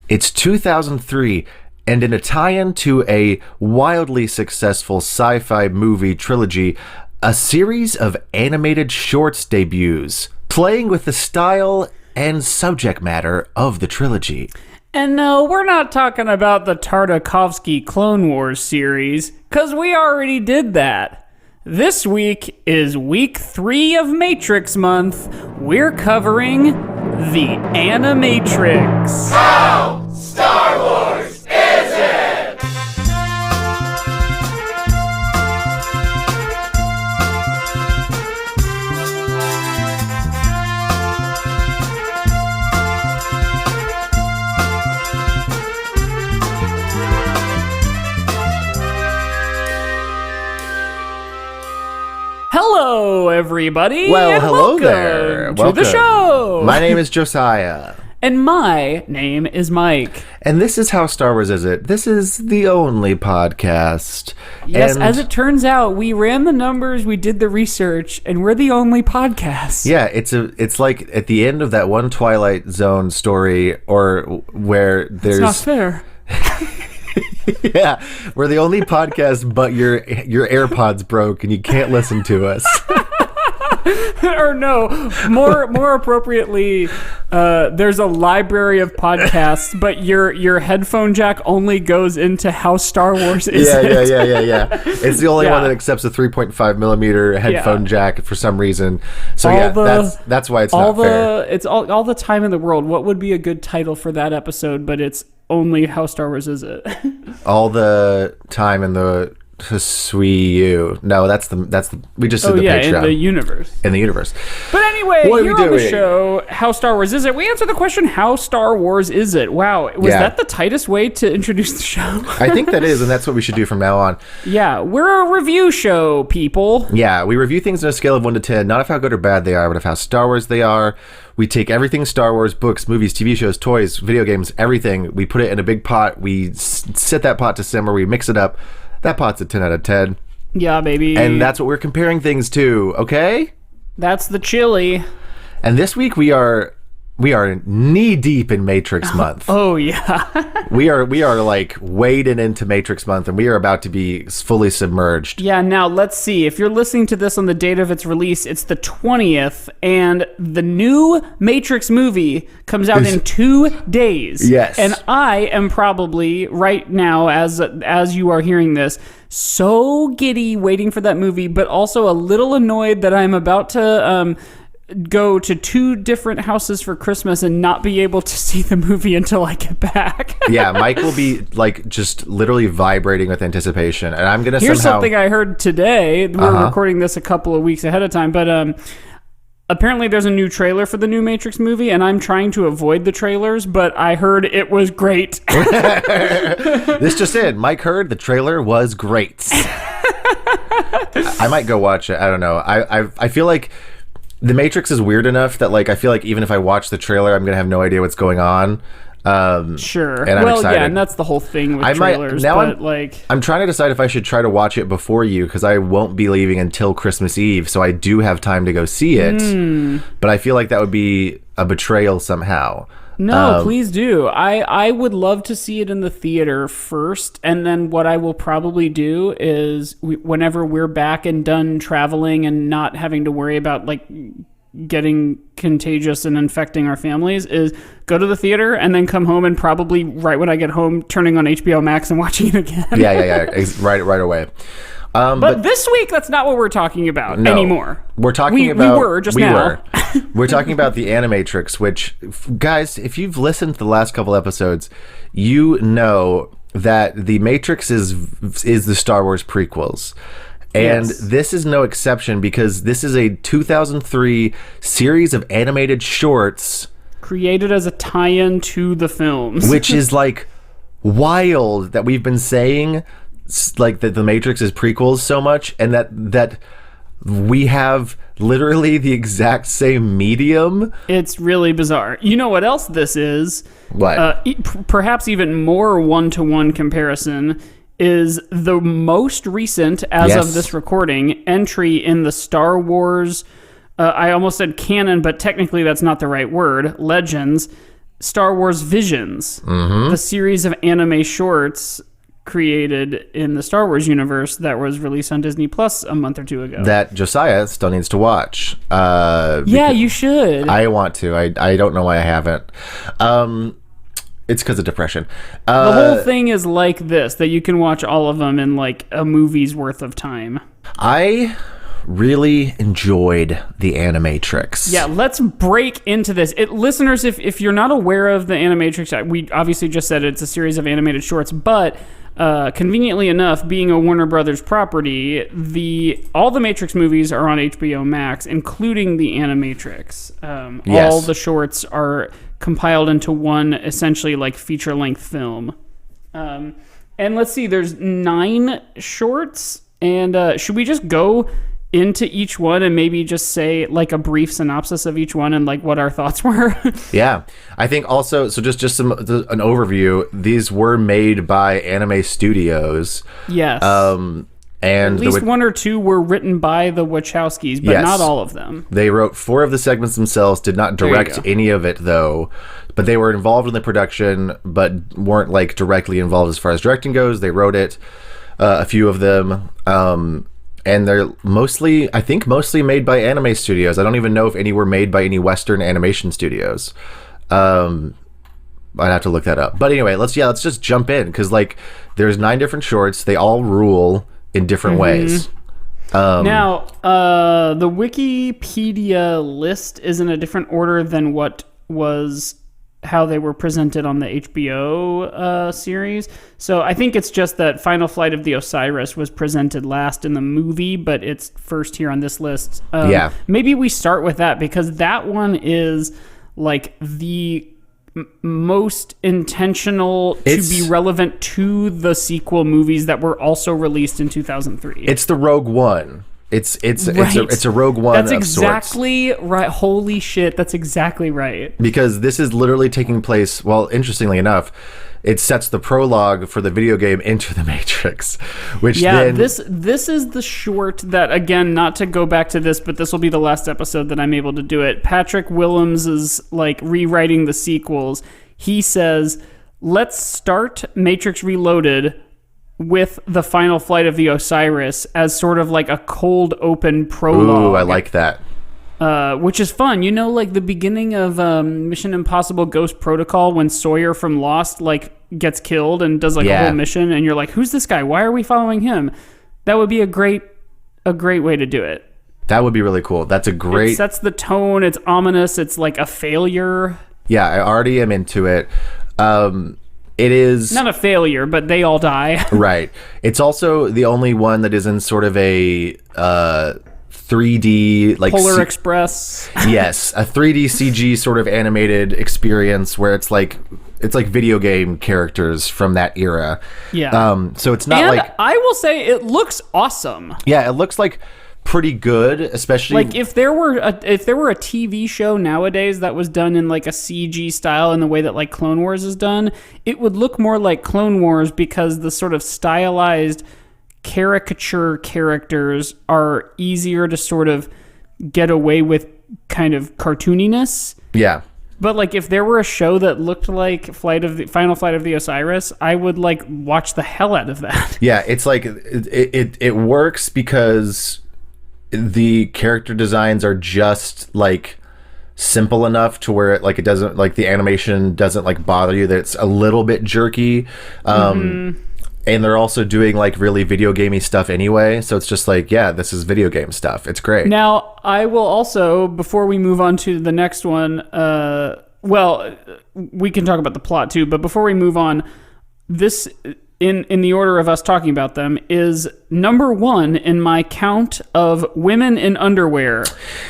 It's 2003, and in a tie-in to a wildly successful sci-fi movie trilogy, a series of animated shorts debuts, playing with the style and subject matter of the trilogy. And no, we're not talking about the Tartakovsky Clone Wars series, because we already did that. This week is week 3 of Matrix Month. We're covering the Animatrix. How Star Wars is it? Hello, everybody. Well, and hello welcome there. to the show. My name is Josiah. And my name is Mike. And this is How Star Wars Is It? This is the only podcast. Yes, and as it turns out, we ran the numbers, we did the research, and we're the only podcast. yeah, it's like at the end of that one Twilight Zone story, or where there's It's not fair. yeah, we're the only podcast, but your AirPods broke and you can't listen to us. Or no, more appropriately, there's a library of podcasts, but your headphone jack only goes into How Star Wars Is It? Yeah. It's the only Yeah. one that accepts a 3.5 millimeter headphone jack for some reason. So that's why it's not fair. It's all the time in the world. What would be a good title for that episode? But it's only How Star Wars Is It? All the time in the SWU. No, that's the we just did the Patreon. in the universe. In the universe. But anyway, What are here we on the doing? show, How Star Wars Is It? We answer the question, How Star Wars Is It? Wow, was Yeah. that the tightest way to introduce the show? I think that is, and that's what we should do from now on. Yeah, we're a review show, people. Yeah, we review things on a scale of 1 to 10, not of how good or bad they are, but of how Star Wars they are. We take everything Star Wars, books, movies, TV shows, toys, video games, everything. We put it in a big pot. We set that pot to simmer. We mix it up. That pot's a 10 out of 10. Yeah, baby. And that's what we're comparing things to, okay? That's the chili. And this week we are knee deep in Matrix month. Oh, yeah. We are like wading into Matrix month, and we are about to be fully submerged. Yeah, now let's see. If you're listening to this on the date of its release, it's the 20th, and the new Matrix movie comes out in 2 days. Yes. And I am probably, right now, as you are hearing this, so giddy waiting for that movie, but also a little annoyed that I'm about to go to 2 different houses for Christmas and not be able to see the movie until I get back. Yeah, Mike will be like just literally vibrating with anticipation, and I'm gonna Here's somehow. something I heard today. We're recording this a couple of weeks ahead of time, but apparently there's a new trailer for the new Matrix movie, and I'm trying to avoid the trailers, but I heard it was great. This just in. Mike heard the trailer was great. I might go watch it. I don't know. I feel like The Matrix is weird enough that like I feel like even if I watch the trailer, I'm gonna have no idea what's going on. Sure. And I'm excited. Yeah, and that's the whole thing with trailers. I'm trying to decide if I should try to watch it before you, because I won't be leaving until Christmas Eve, so I do have time to go see it. But I feel like that would be a betrayal somehow. No, please do. I would love to see it in the theater first, and then what I will probably do is whenever we're back and done traveling and not having to worry about like getting contagious and infecting our families, is go to the theater and then come home and probably right when I get home turning on HBO Max and watching it again. Yeah. Right away. But this week, that's not what we're talking about anymore. We're talking about... We were just now. We're talking about the Animatrix, which, guys, if you've listened to the last couple episodes, you know that the Matrix is the Star Wars prequels. And this is no exception, because this is a 2003 series of animated shorts created as a tie-in to the films. Which is like wild that we've been saying like that the Matrix is prequels so much, and that we have literally the exact same medium. It's really bizarre. You know what else this is? What? Perhaps even more one-to-one comparison is the most recent, as of this recording, entry in the Star Wars, I almost said canon, but technically that's not the right word, Legends, Star Wars Visions, the series of anime shorts created in the Star Wars universe that was released on Disney Plus a month or two ago. That Josiah still needs to watch. Yeah, you should. I want to. I don't know why I haven't. It's because of depression. The whole thing is like this, that you can watch all of them in like a movie's worth of time. I really enjoyed the Animatrix. Yeah, let's break into this. Listeners, if you're not aware of the Animatrix, we obviously just said it's a series of animated shorts, but conveniently enough, being a Warner Brothers property, all the Matrix movies are on HBO Max, including the Animatrix. Yes. All the shorts are compiled into one, essentially like feature-length film. And let's see, there's 9 shorts, and should we just go into each one and maybe just say like a brief synopsis of each one and like what our thoughts were? Yeah, I think also, so just an overview, these were made by anime studios. Yes. And at least 1 or 2 were written by the Wachowskis, but Yes. not all of them. They wrote 4 of the segments themselves, did not direct any of it though, but they were involved in the production, but weren't like directly involved as far as directing goes. They wrote it, a few of them. And they're mostly made by anime studios. I don't even know if any were made by any Western animation studios. I'd have to look that up. But anyway, let's just jump in, because like there's 9 different shorts. They all rule in different ways. Now, the Wikipedia list is in a different order than what was how they were presented on the HBO series. So I think it's just that Final Flight of the Osiris was presented last in the movie, but it's first here on this list. Yeah. Maybe we start with that, because that one is like the most intentional to be relevant to the sequel movies that were also released in 2003. It's the Rogue One. It's Right. it's a Rogue One. That's of exactly sorts. right. Holy shit, that's exactly right. Because this is literally taking place. Well, interestingly enough, it sets the prologue for the video game Into the Matrix, which then this is the short that, again, not to go back to this, but this will be the last episode that I'm able to do it. Patrick Willems is like rewriting the sequels. He says, "Let's start Matrix Reloaded with the Final Flight of the Osiris as sort of like a cold open prologue." Ooh, I like that. Which is fun. You know, like the beginning of Mission Impossible Ghost Protocol, when Sawyer from Lost like gets killed and does like a whole mission, and you're like, who's this guy? Why are we following him? That would be a great way to do it. That would be really cool. That's a great... It sets the tone. It's ominous. It's like a failure. Yeah, I already am into it. It is... Not a failure, but they all die. Right. It's also the only one that is in sort of a 3D... like Polar Express. Yes, a 3D CG sort of animated experience where it's like video game characters from that era. Yeah. So it's not And like... I will say it looks awesome. Yeah, it looks like pretty good, especially like if there were a TV show nowadays that was done in like a CG style in the way that like Clone Wars is done, it would look more like Clone Wars, because the sort of stylized caricature characters are easier to sort of get away with kind of cartooniness. Yeah. But like if there were a show that looked like Final Flight of the Osiris, I would like watch the hell out of that. Yeah, it's like it works because the character designs are just like simple enough to where it doesn't, like, the animation doesn't like bother you, that it's a little bit jerky. And they're also doing like really video gamey stuff anyway, so it's just like, yeah, this is video game stuff. It's great. Now, I will also, before we move on to the next one, well, we can talk about the plot too, but before we move on, this, in the order of us talking about them, is number 1 in my count of women in underwear.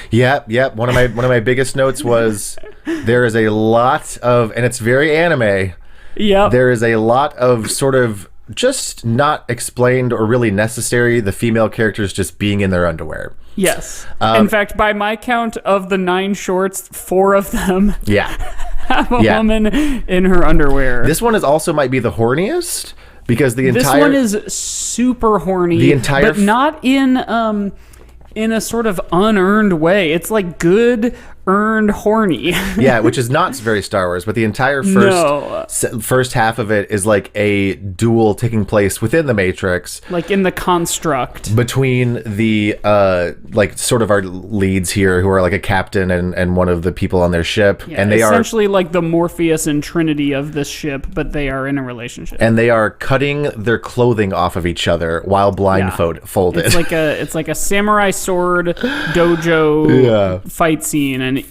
Yeah. One of my biggest notes was there is a lot of, and it's very anime. Yeah. There is a lot of sort of just not explained or really necessary, the female characters just being in their underwear. Yes. In fact, by my count of the 9 shorts, 4 of them have a woman in her underwear. This one also might be the horniest, because this one is super horny, but not in a sort of unearned way. It's like good earned horny. Yeah, which is not very Star Wars, but the entire first half of it is like a duel taking place within the Matrix, like in the construct between the like sort of our leads here, who are like a captain and one of the people on their ship, and they essentially like the Morpheus and Trinity of this ship, but they are in a relationship, and they are cutting their clothing off of each other while blindfolded. It's like a samurai sword dojo fight scene, and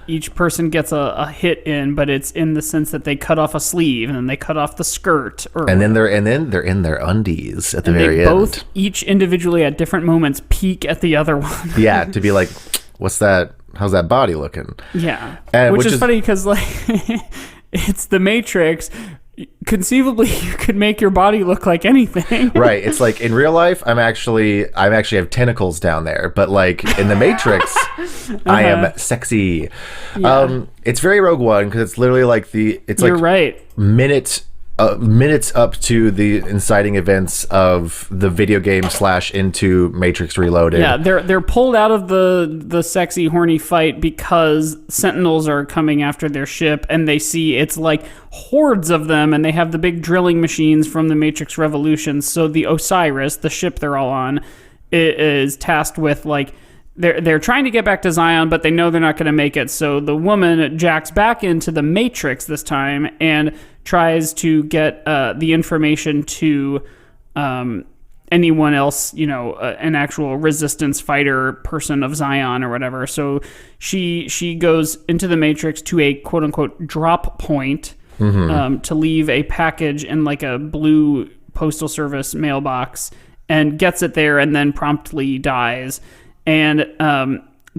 each person gets a hit in, but it's in the sense that they cut off a sleeve and then they cut off the skirt, and then they're in their undies at the very end. Both each individually at different moments peek at the other one. Yeah, to be like, what's that? How's that body looking? Yeah, which is funny because like it's the Matrix. Conceivably, you could make your body look like anything. Right. It's like in real life, I actually have tentacles down there, but like in the Matrix, I am sexy. Yeah. It's very Rogue One because it's literally like You're right. Minutes up to the inciting events of the video game / into Matrix Reloaded. Yeah, they're pulled out of the sexy horny fight because Sentinels are coming after their ship, and they see it's like hordes of them, and they have the big drilling machines from the Matrix Revolution. So the Osiris, the ship they're all on, is tasked with like they're trying to get back to Zion, but they know they're not going to make it. So the woman jacks back into the Matrix this time and tries to get the information to anyone else, an actual resistance fighter person of Zion or whatever. So she goes into the Matrix to a quote unquote drop point to leave a package in like a blue postal service mailbox, and gets it there and then promptly dies. And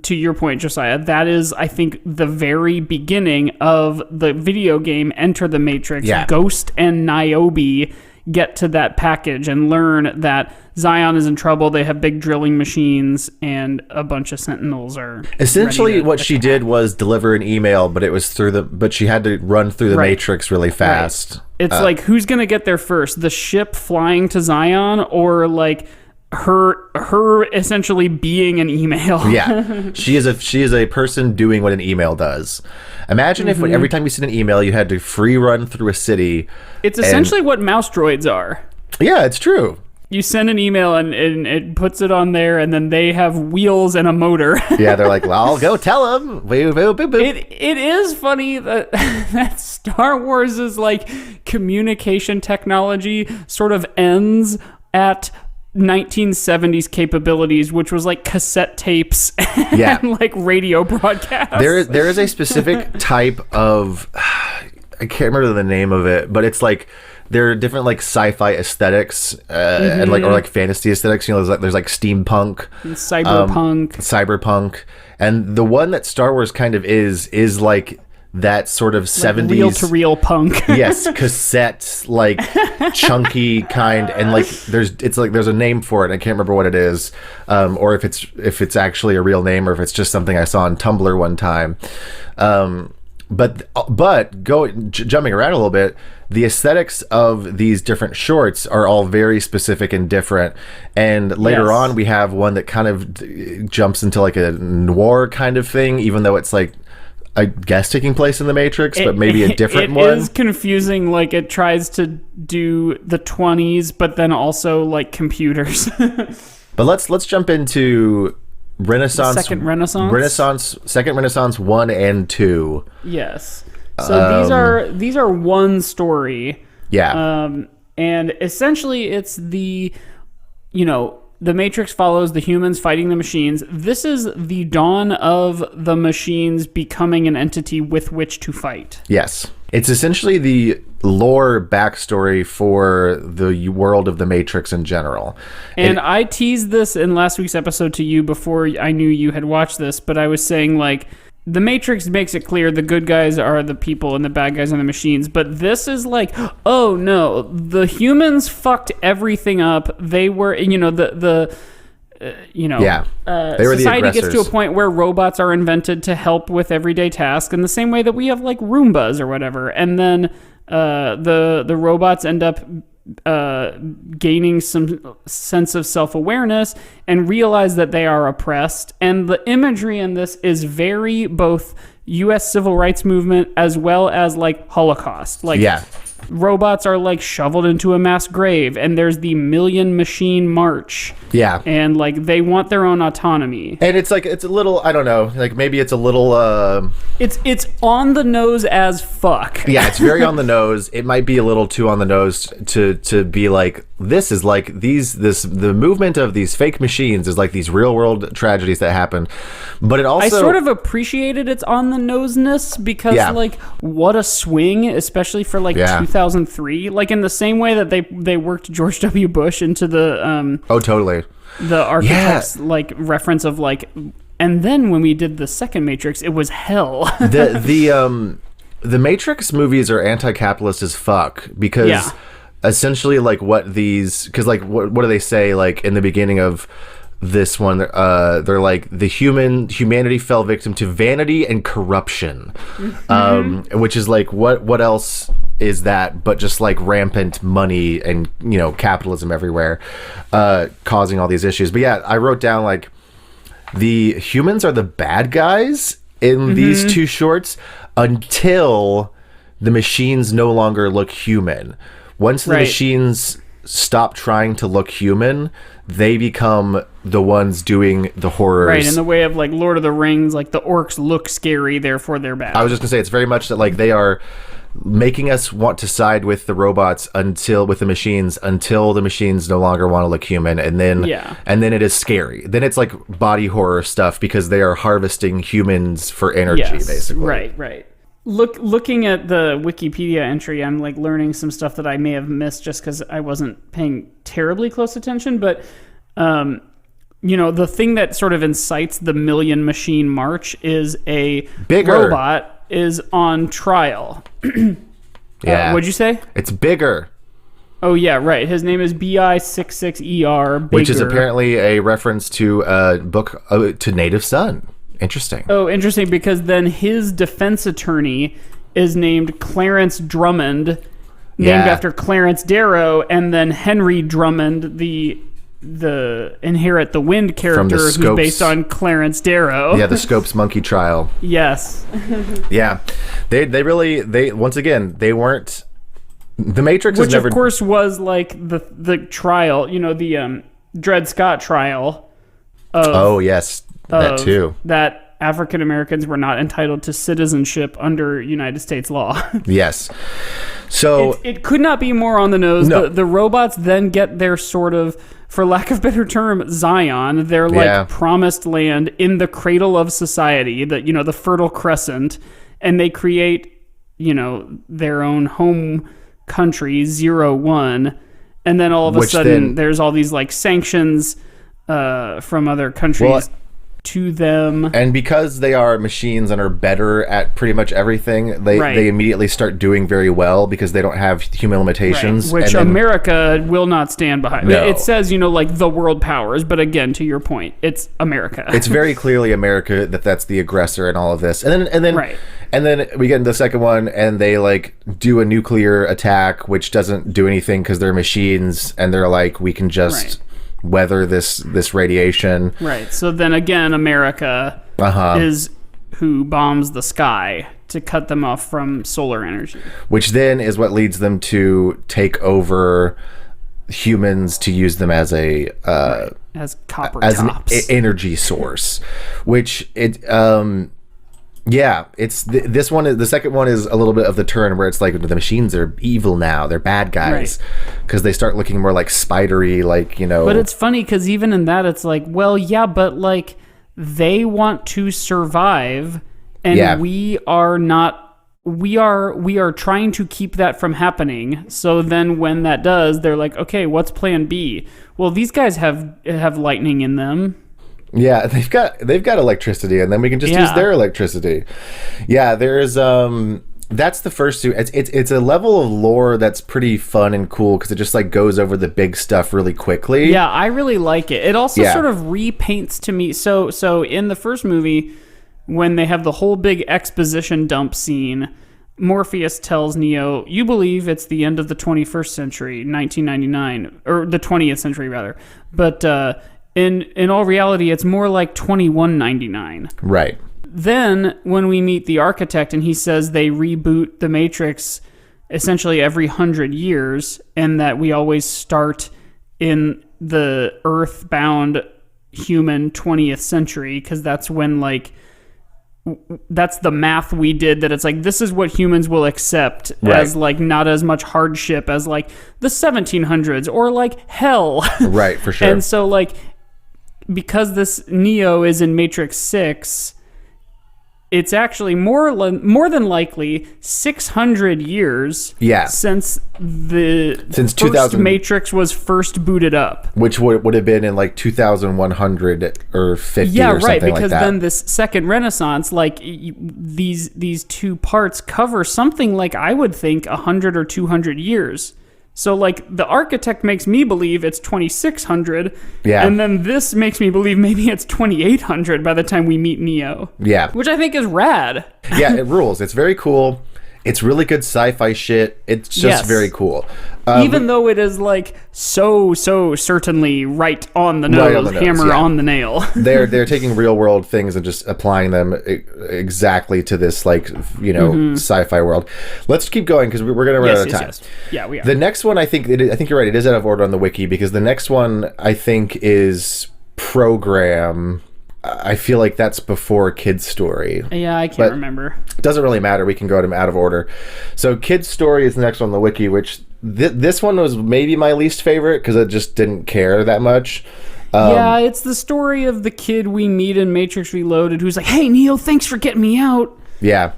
to your point, Josiah, that is, I think, the very beginning of the video game Enter the Matrix. Yeah. Ghost and Niobe get to that package and learn that Zion is in trouble. They have big drilling machines, and a bunch of Sentinels are essentially what she did was deliver an email, but it was but she had to run through the Matrix really fast. Right. It's like, who's going to get there first? The ship flying to Zion, or like her essentially being an email? Yeah, she is a person doing what an email does. Imagine if every time you send an email, you had to free run through a city. It's essentially what mouse droids are. Yeah, it's true. You send an email and it puts it on there, and then they have wheels and a motor. Yeah, they're like, well, I'll go tell them. It is funny that that Star Wars' like communication technology sort of ends at 1970s capabilities, which was like cassette tapes and like radio broadcasts. There is a specific type of, I can't remember the name of it, but it's like there are different like sci-fi aesthetics and like, or like fantasy aesthetics. There's like steampunk, cyberpunk, and the one that Star Wars kind of is like that sort of 70s reel-to-reel punk. Yes, cassette, like chunky kind, and like there's a name for it. I can't remember what it is, or if it's actually a real name, or if it's just something I saw on Tumblr one time. But jumping around a little bit, the aesthetics of these different shorts are all very specific and different. And later on, we have one that kind of jumps into like a noir kind of thing, even though it's like, I guess, taking place in the Matrix, but maybe a different one. It is confusing. Like, it tries to do the 20s, but then also like computers. But let's jump into Renaissance. Second Renaissance 1 and 2. Yes. So these are one story. Yeah. And essentially it's the Matrix follows the humans fighting the machines. This is the dawn of the machines becoming an entity with which to fight. Yes. It's essentially the lore backstory for the world of the Matrix in general. And I teased this in last week's episode to you before I knew you had watched this, but I was saying, like, the Matrix makes it clear the good guys are the people and the bad guys are the machines, but this is like, oh no, the humans fucked everything up. They were, they were society gets to a point where robots are invented to help with everyday tasks in the same way that we have like Roombas or whatever, and then the robots end up gaining some sense of self-awareness and realize that they are oppressed. And the imagery in this is very both U.S. civil rights movement as well as like Holocaust. Like robots are like shoveled into a mass grave, and there's the Million Machine March. Yeah. And like they want their own autonomy. And it's like, it's a little, I don't know, like maybe it's a little It's on the nose as fuck. Yeah, it's very on the nose. It might be a little too on the nose to be like, this is like the movement of these fake machines is like these real world tragedies that happen. But it also, I sort of appreciated its on the noseness because like what a swing, especially for like 2003. Like in the same way that they worked George W. Bush into the oh totally, the architect's like reference of like, and then when we did the second Matrix, it was hell. the Matrix movies are anti-capitalist as fuck because essentially like what these, because like what do they say like in the beginning of this one, they're like humanity fell victim to vanity and corruption, which is like what else is that but just like rampant money and capitalism everywhere, causing all these issues. But I wrote down like the humans are the bad guys in these two shorts until the machines no longer look human. Once the machines stop trying to look human, they become the ones doing the horrors. Right, in the way of like Lord of the Rings, like the orcs look scary, therefore they're bad. I was just gonna say it's very much that like they are making us want to side with the robots with the machines until the machines no longer want to look human, and then it is scary. Then it's like body horror stuff because they are harvesting humans for energy, basically. Right. Looking at the Wikipedia entry, I'm like learning some stuff that I may have missed just because I wasn't paying terribly close attention. But the thing that sort of incites the Million Machine March is a robot is on trial. What'd you say? It's bigger. Oh yeah, right. His name is BI-66ER, Bigger, which is apparently a reference to a book to Native Son. Interesting. Oh, interesting, because then his defense attorney is named Clarence Drummond, named after Clarence Darrow, and then Henry Drummond, the Inherit the Wind character who's based on Clarence Darrow. Yeah, the Scopes monkey trial. Yes. Yeah. They once again, they weren't, the Matrix which of course was like the trial, the Dred Scott trial of, that too. That African Americans were not entitled to citizenship under United States law. Yes. So it could not be more on the nose. No. The robots then get their sort of, for lack of a better term, Zion, their like promised land in the cradle of society, the Fertile Crescent, and they create, their own home country, 01, and then all of a sudden there's all these like sanctions from other countries to them. And because they are machines and are better at pretty much everything, they immediately start doing very well because they don't have human limitations. Which America will not stand behind. No. It says, like the world powers, but again, to your point, it's America. It's very clearly America that's the aggressor in all of this. And then we get into the second one and they like do a nuclear attack, which doesn't do anything because they're machines and they're like, we can just weather this radiation. Right. So then again, America is who bombs the sky to cut them off from solar energy. Which then is what leads them to take over humans to use them as as copper tops, an energy source. Which it's this one is the second one is a little bit of the turn where it's like the machines are evil now, they're bad guys because they start looking more like spidery, like But it's funny because even in that it's like, well, but like they want to survive, and we are not. We are trying to keep that from happening. So then when that does, they're like, okay, what's Plan B? Well, these guys have lightning in them. Yeah, they've got electricity, and then we can just use their electricity. Yeah, there's that's the first two. It's a level of lore that's pretty fun and cool because it just like goes over the big stuff really quickly. Yeah, I really like it. It also sort of repaints to me. So in the first movie, when they have the whole big exposition dump scene, Morpheus tells Neo, you believe it's the end of the 21st century, 1999, or the 20th century rather, but in all reality, it's more like 2199. Right. Then when we meet the architect and he says they reboot the Matrix essentially every 100 years, and that we always start in the earthbound human 20th century, because that's when, like, that's the math we did, that it's like, this is what humans will accept as, like, not as much hardship as, like, the 1700s or, like, hell. Right, for sure. And so, like, because this Neo is in Matrix 6, it's actually more than likely 600 years since the 2000, Matrix was first booted up. Which would have been in like 2100 or 50 or something like that. Yeah, right, because then this second Renaissance, like these two parts cover something like, I would think, 100 or 200 years. So, like, the architect makes me believe it's 2600, and then this makes me believe maybe it's 2800 by the time we meet Neo. Yeah. Which I think is rad. Yeah, it rules. It's very cool. It's really good sci-fi shit. It's just very cool. Even though it is, like, so certainly right on the nose, hammer on the nail. They're taking real-world things and just applying them exactly to this, like, sci-fi world. Let's keep going, because we're going to run out of time. Yes. Yeah, we are. The next one, I think you're right. It is out of order on the wiki, because the next one, I think, is Program. I feel like that's before Kid's Story. Yeah, I can't remember. It doesn't really matter. We can go to them out of order. So Kid's Story is the next one on the wiki, which this one was maybe my least favorite because I just didn't care that much. Yeah, it's the story of the kid we meet in Matrix Reloaded who's like, hey, Neo, thanks for getting me out. Yeah.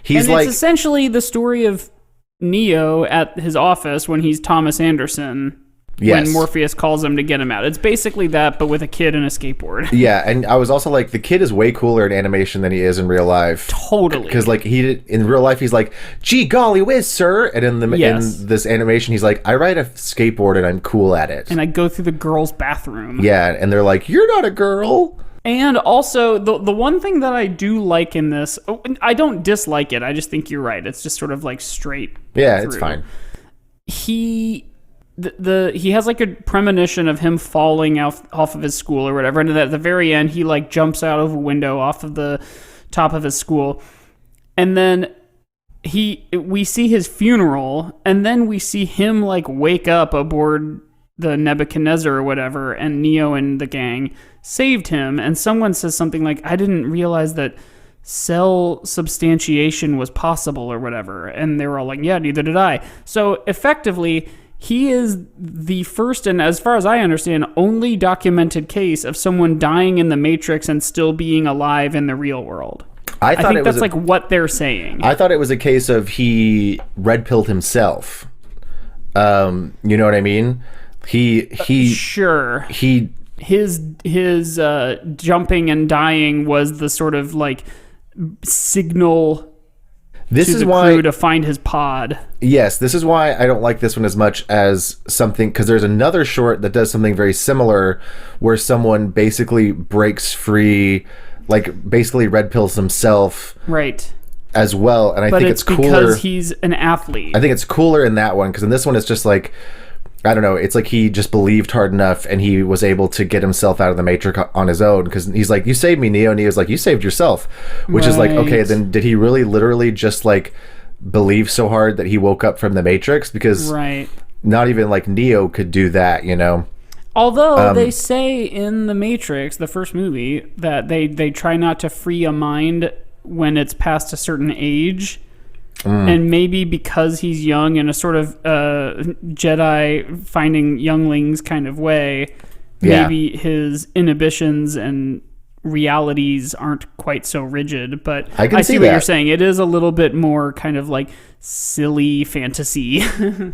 It's essentially the story of Neo at his office when he's Thomas Anderson. Yes. When Morpheus calls him to get him out. It's basically that, but with a kid and a skateboard. Yeah, and I was also like, the kid is way cooler in animation than he is in real life. Totally. Because, like, in real life, he's like, gee, golly whiz, sir. And in this animation, he's like, I ride a skateboard and I'm cool at it. And I go through the girls' bathroom. Yeah, and they're like, you're not a girl. And also, the one thing that I do like in this, I don't dislike it, I just think you're right. It's just sort of like straight through. It's fine. He has like a premonition of him falling off of his school or whatever, and at the very end he like jumps out of a window off of the top of his school, and then we see his funeral, and then we see him like wake up aboard the Nebuchadnezzar or whatever, and Neo and the gang saved him, and someone says something like, I didn't realize that cell substantiation was possible or whatever, and they were all like, yeah, neither did I. So effectively, he is the first, and as far as I understand, only documented case of someone dying in the Matrix and still being alive in the real world. I think that's like what they're saying. I thought it was a case of he red-pilled himself. You know what I mean? Sure. His jumping and dying was the sort of like signal to the crew to find his pod. Yes, this is why I don't like this one as much as something, because there's another short that does something very similar where someone basically breaks free, like basically red pills himself. Right. As well, and I think it's cooler because he's an athlete. I think it's cooler in that one, because in this one it's just like, I don't know, it's like he just believed hard enough and he was able to get himself out of the Matrix on his own, because he's like, you saved me, Neo, and Neo's like, you saved yourself, which is like, okay, then did he really literally just like believe so hard that he woke up from the Matrix? Because not even like Neo could do that, you know? Although they say in the Matrix, the first movie, that they try not to free a mind when it's past a certain age. And maybe because he's young in a sort of Jedi finding younglings kind of way, maybe his inhibitions and realities aren't quite so rigid. But I see what you're saying. It is a little bit more kind of like silly fantasy.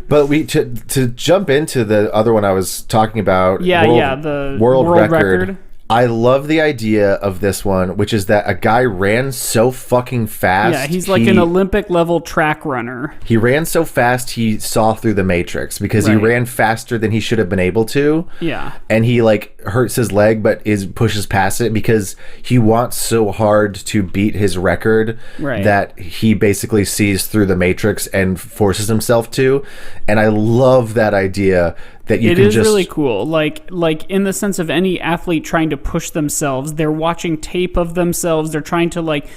But to jump into the other one I was talking about, the world record. I love the idea of this one, which is that a guy ran so fucking fast. Yeah, he's like an Olympic level track runner. He ran so fast he saw through the Matrix because he ran faster than he should have been able to. Yeah. And he like hurts his leg but pushes past it because he wants so hard to beat his record that he basically sees through the Matrix and forces himself to. And I love that idea that you can just... It is really cool. Like in the sense of any athlete trying to push themselves, they're watching tape of themselves, they're trying to like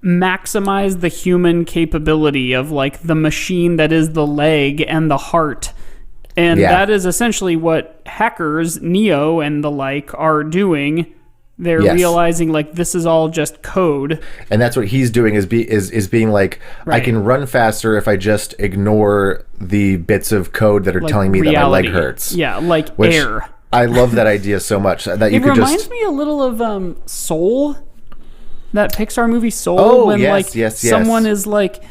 maximize the human capability of like the machine that is the leg and the heart. And that is essentially what hackers, Neo and the like, are doing. They're realizing like this is all just code, and that's what he's doing is being like, I can run faster if I just ignore the bits of code that are like telling me reality. That my leg hurts. Yeah, like air. I love that idea so much that you it could just... reminds me a little of Soul, that Pixar movie Soul. Oh, when yes. Someone is like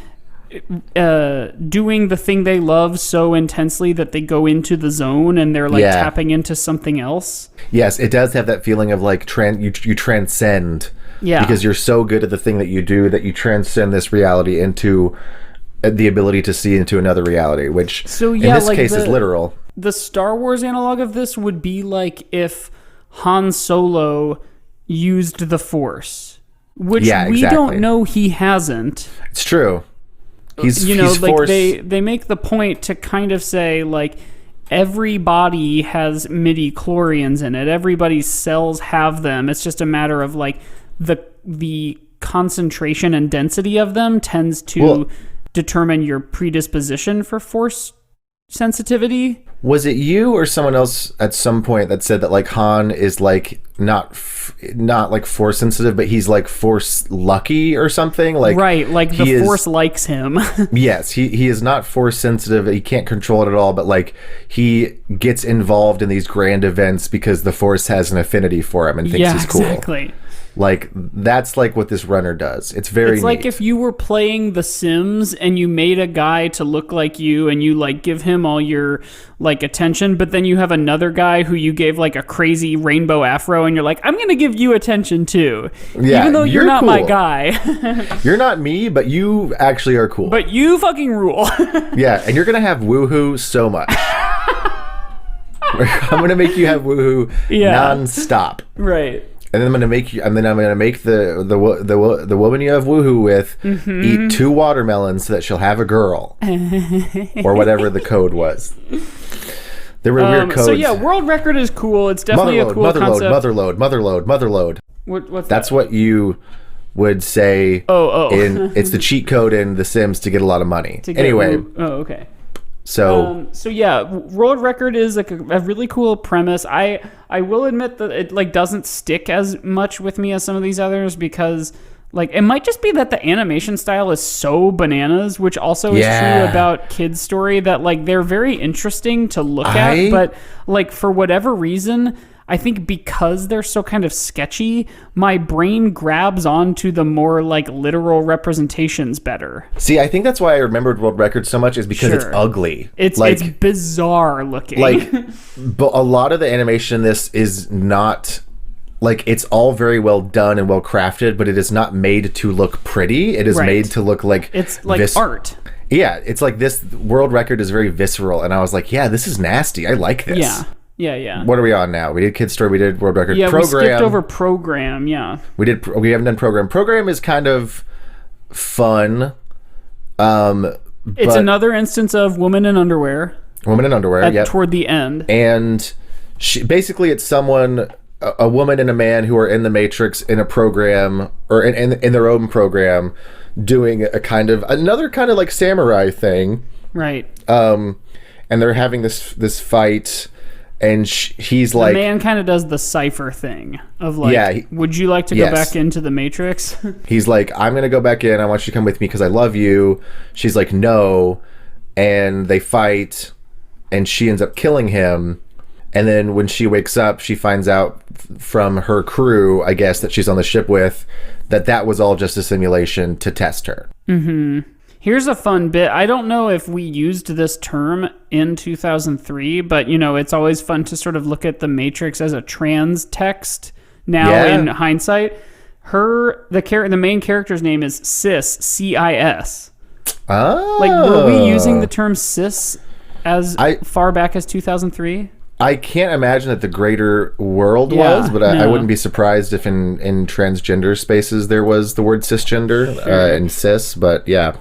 doing the thing they love so intensely that they go into the zone and they're like tapping into something else. Yes, it does have that feeling of like you transcend because you're so good at the thing that you do that you transcend this reality into the ability to see into another reality, which in this case is literal. The Star Wars analog of this would be like if Han Solo used the Force, which we don't know he hasn't. It's true. He's like they make the point to kind of say like every body has midi-chlorians in it. Everybody's cells have them. It's just a matter of like the concentration and density of them tends to determine your predisposition for force sensitivity. Was it you or someone else at some point that said that like Han is like not like force sensitive, but he's like force lucky or something? Like like the force likes him. Yes, he is not force sensitive. He can't control it at all, but like he gets involved in these grand events because the force has an affinity for him and thinks he's cool. Exactly. Like that's like what this runner does. It's very neat. Like if you were playing The Sims and you made a guy to look like you and you like give him all your like attention, but then you have another guy who you gave like a crazy rainbow afro and you're like, I'm gonna give you attention too. Even though you're not cool. My guy. You're not me, but you actually are cool. But you fucking rule. Yeah, and you're gonna have woohoo so much. I'm gonna make you have woohoo nonstop. Right. And then I'm gonna make the woman you have woohoo with eat 2 watermelons so that she'll have a girl, or whatever the code was. There were weird codes. So yeah, world record is cool. It's definitely a cool concept. Motherload. What's That's what you would say. It's the cheat code in The Sims to get a lot of money. Okay. So yeah, world record is like a really cool premise. I will admit that it like doesn't stick as much with me as some of these others because like it might just be that the animation style is so bananas, which also is true about Kids Story, that like they're very interesting to look at, but like for whatever reason, I think because they're so kind of sketchy, my brain grabs onto the more like literal representations better. See, I think that's why I remembered World Record so much is because it's ugly. It's bizarre looking. Like, but a lot of the animation in this is not like, it's all very well done and well crafted, but it is not made to look pretty. It is made to look like it's like art. Yeah, it's like this World Record is very visceral, and I was like, yeah, this is nasty. I like this. Yeah. What are we on now? We did Kids Story. We did World Record. Yeah, Program. We skipped over Program. Yeah, we did. We haven't done Program. Program is kind of fun. It's another instance of woman in underwear. Toward the end, and basically it's someone, a woman and a man who are in the Matrix in a program or in their own program, doing another kind of like samurai thing. Right. And they're having this fight. And he's like... The man kind of does the cipher thing of like, would you like to go back into the Matrix? He's like, I'm going to go back in. I want you to come with me because I love you. She's like, no. And they fight. And she ends up killing him. And then when she wakes up, she finds out from her crew, I guess, that she's on the ship with, that was all just a simulation to test her. Mm-hmm. Here's a fun bit. I don't know if we used this term in 2003, but it's always fun to sort of look at the Matrix as a trans text now in hindsight. The main character's name is Cis, C-I-S. Oh. Like, were we using the term cis as far back as 2003? I can't imagine that the greater world was, but I wouldn't be surprised if in transgender spaces there was the word cisgender and cis, but yeah.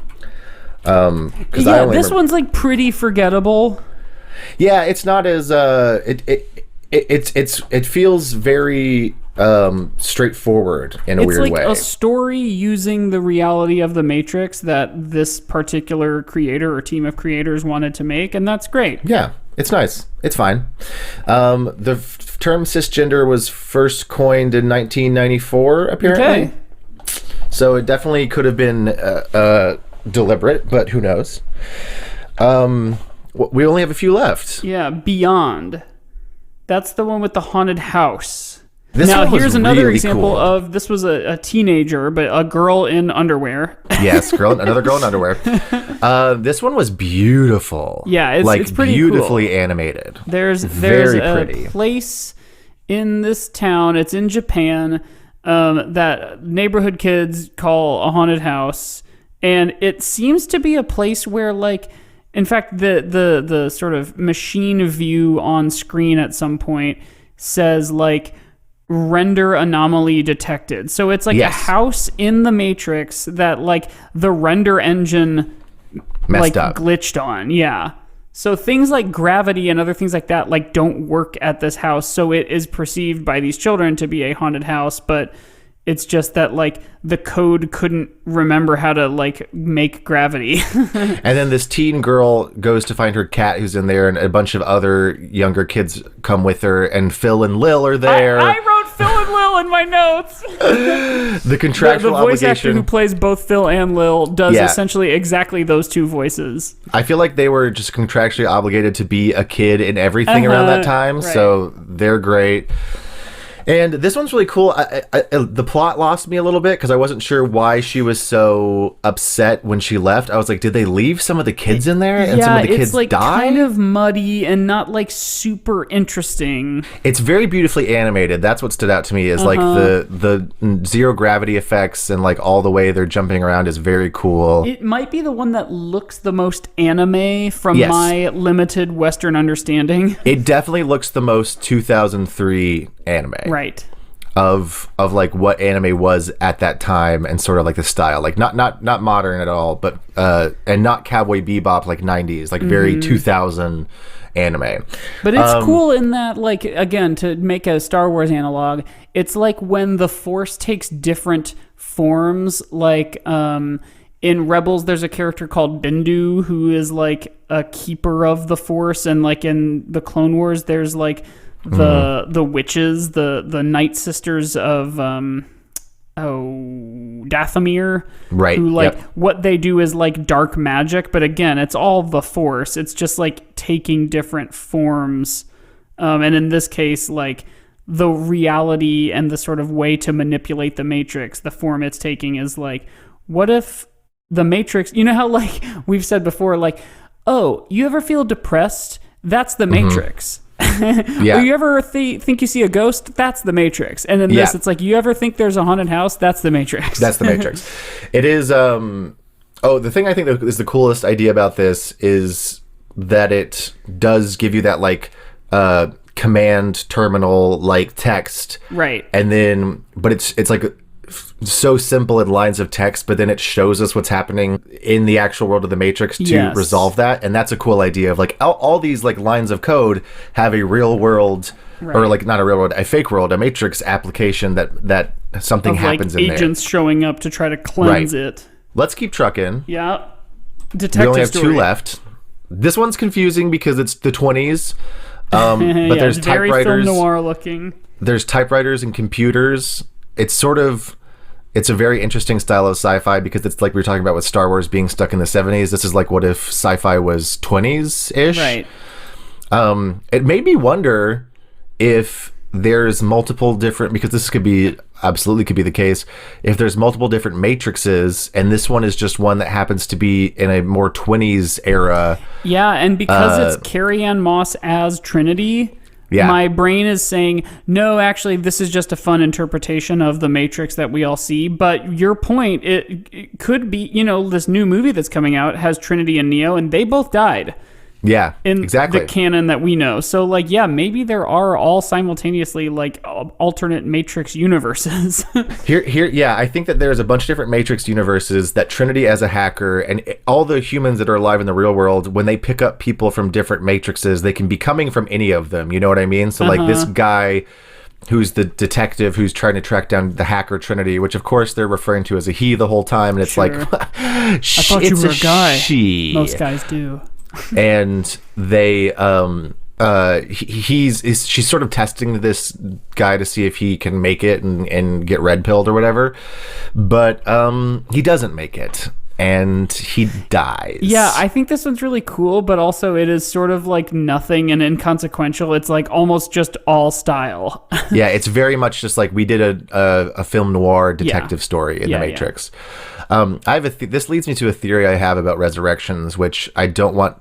This one's like pretty forgettable. Yeah, it's not as it feels very straightforward in a weird way. It's like a story using the reality of the Matrix that this particular creator or team of creators wanted to make, and that's great. Yeah, it's nice. It's fine. The term cisgender was first coined in 1994, apparently. Okay. So it definitely could have been deliberate, but who knows? We only have a few left. Yeah, Beyond. That's the one with the haunted house. Here's another example of this was a teenager, but a girl in underwear. Yes, another girl in underwear. This one was beautiful. Yeah, it's pretty beautifully cool. Animated. There's very a pretty place in this town. It's in Japan that neighborhood kids call a haunted house, and it seems to be a place where, like, in fact, the sort of machine view on screen at some point says like render anomaly detected. So it's like a house in the Matrix that like the render engine messed up, glitched on. Yeah. So things like gravity and other things like that like don't work at this house. So it is perceived by these children to be a haunted house, but it's just that like the code couldn't remember how to like make gravity. And then this teen girl goes to find her cat who's in there, and a bunch of other younger kids come with her, and Phil and Lil are there. I wrote Phil and Lil in my notes. The contractual the voice obligation. actor who plays both Phil and Lil does essentially exactly those two voices. I feel like they were just contractually obligated to be a kid in everything around that time, right. So they're great. And this one's really cool. The plot lost me a little bit because I wasn't sure why she was so upset when she left. I was like, did they leave some of the kids in there and some of the kids it's like die? Kind of muddy and not like super interesting. It's very beautifully animated. That's what stood out to me is like the zero gravity effects and like all the way they're jumping around is very cool. It might be the one that looks the most anime from my limited Western understanding. It definitely looks the most 2003 anime. Right. Of like what anime was at that time and sort of like the style, like not modern at all, but and not Cowboy Bebop like 90s, like very 2000 anime. But it's cool in that, like, again, to make a Star Wars analog, it's like when the Force takes different forms, like in Rebels there's a character called Bendu who is like a keeper of the Force, and like in the Clone Wars there's like the witches, the Night Sisters of Dathomir, right? Who like what they do is like dark magic, but again, it's all the Force. It's just like taking different forms, and in this case, like the reality and the sort of way to manipulate the Matrix, the form it's taking is like, what if the Matrix? You know how like we've said before, like, oh, you ever feel depressed? That's the Matrix. Yeah. Or you ever think you see a ghost? That's the Matrix. And in this, it's like, you ever think there's a haunted house? That's the Matrix. That's the Matrix. It is. The thing I think that is the coolest idea about this is that it does give you that like command terminal like text, right? And then, but it's like so simple in lines of text, but then it shows us what's happening in the actual world of the Matrix to resolve that. And that's a cool idea of like all these like lines of code have a real world, or like not a real world, a fake world, a Matrix application that something happens like in agents there. Showing up to try to cleanse it. Let's keep trucking. Yeah. Detective we only have story. 2 left. This one's confusing because it's the 20s. But there's it's very typewriters. film noir looking. There's typewriters and computers. It's a very interesting style of sci-fi because it's like we were talking about with Star Wars being stuck in the 70s. This is like what if sci-fi was 20s-ish? Right. It made me wonder if there's multiple different, because this could be absolutely could be the case. If there's multiple different Matrixes, and this one is just one that happens to be in a more 20s era. Yeah, and because it's Carrie-Anne Moss as Trinity, my brain is saying, no, actually, this is just a fun interpretation of the Matrix that we all see. But your point, it could be, this new movie that's coming out has Trinity and Neo, and they both died. Yeah, in exactly. the canon that we know. So, maybe there are all simultaneously, alternate Matrix universes. I think that there's a bunch of different Matrix universes that Trinity as a hacker and all the humans that are alive in the real world, when they pick up people from different Matrixes, they can be coming from any of them. You know what I mean? So, this guy who's the detective who's trying to track down the hacker Trinity, which, of course, they're referring to as a he the whole time. And it's I thought you were a guy. She. Most guys do. And they she's sort of testing this guy to see if he can make it and get red pilled or whatever, but he doesn't make it and he dies. I think this one's really cool, but also it is sort of nothing and inconsequential. It's almost just all style. It's very much just we did a film noir detective story in the Matrix. This leads me to a theory I have about resurrections, which I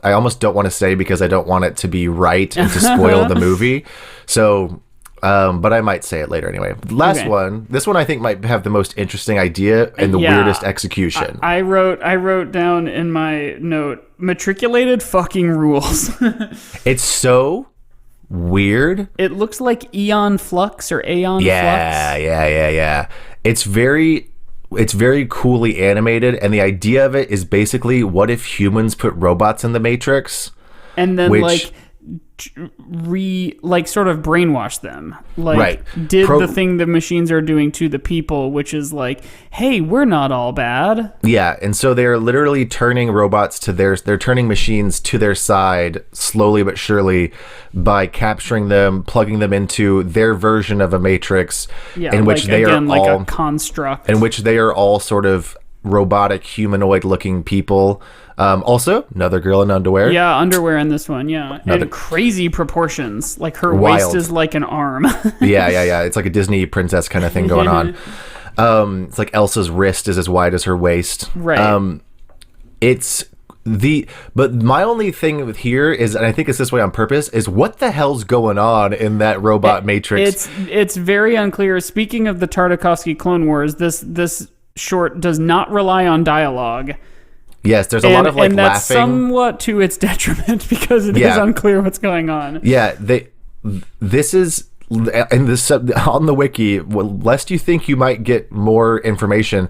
almost don't want to say because I don't want it to be right and to spoil the movie. So, but I might say it later anyway. Last one. This one I think might have the most interesting idea and the weirdest execution. I wrote down in my note, matriculated fucking rules. It's so weird. It looks like Aeon Flux or Aeon Flux. Yeah. It's very coolly animated, and the idea of it is basically, what if humans put robots in the Matrix? And then, sort of brainwash them. Did the thing the machines are doing to the people, which is hey, we're not all bad. Yeah, and so they're literally turning robots they're turning machines to their side, slowly but surely, by capturing them, plugging them into their version of a Matrix, in which they are all a construct, in which they are all sort of robotic humanoid looking people. Also, another girl in underwear. Yeah, underwear in this one, and crazy proportions. Her waist is like an arm. Yeah. It's like a Disney princess kind of thing going on. It's like Elsa's wrist is as wide as her waist. Right. But my only thing with here is, and I think it's this way on purpose, is what the hell's going on in that robot Matrix? It's very unclear. Speaking of the Tartakovsky Clone Wars, this short does not rely on dialogue. Yes, there's a lot of and that's laughing. Somewhat to its detriment because it is unclear what's going on. Yeah, this is in this on the wiki. Lest you think you might get more information,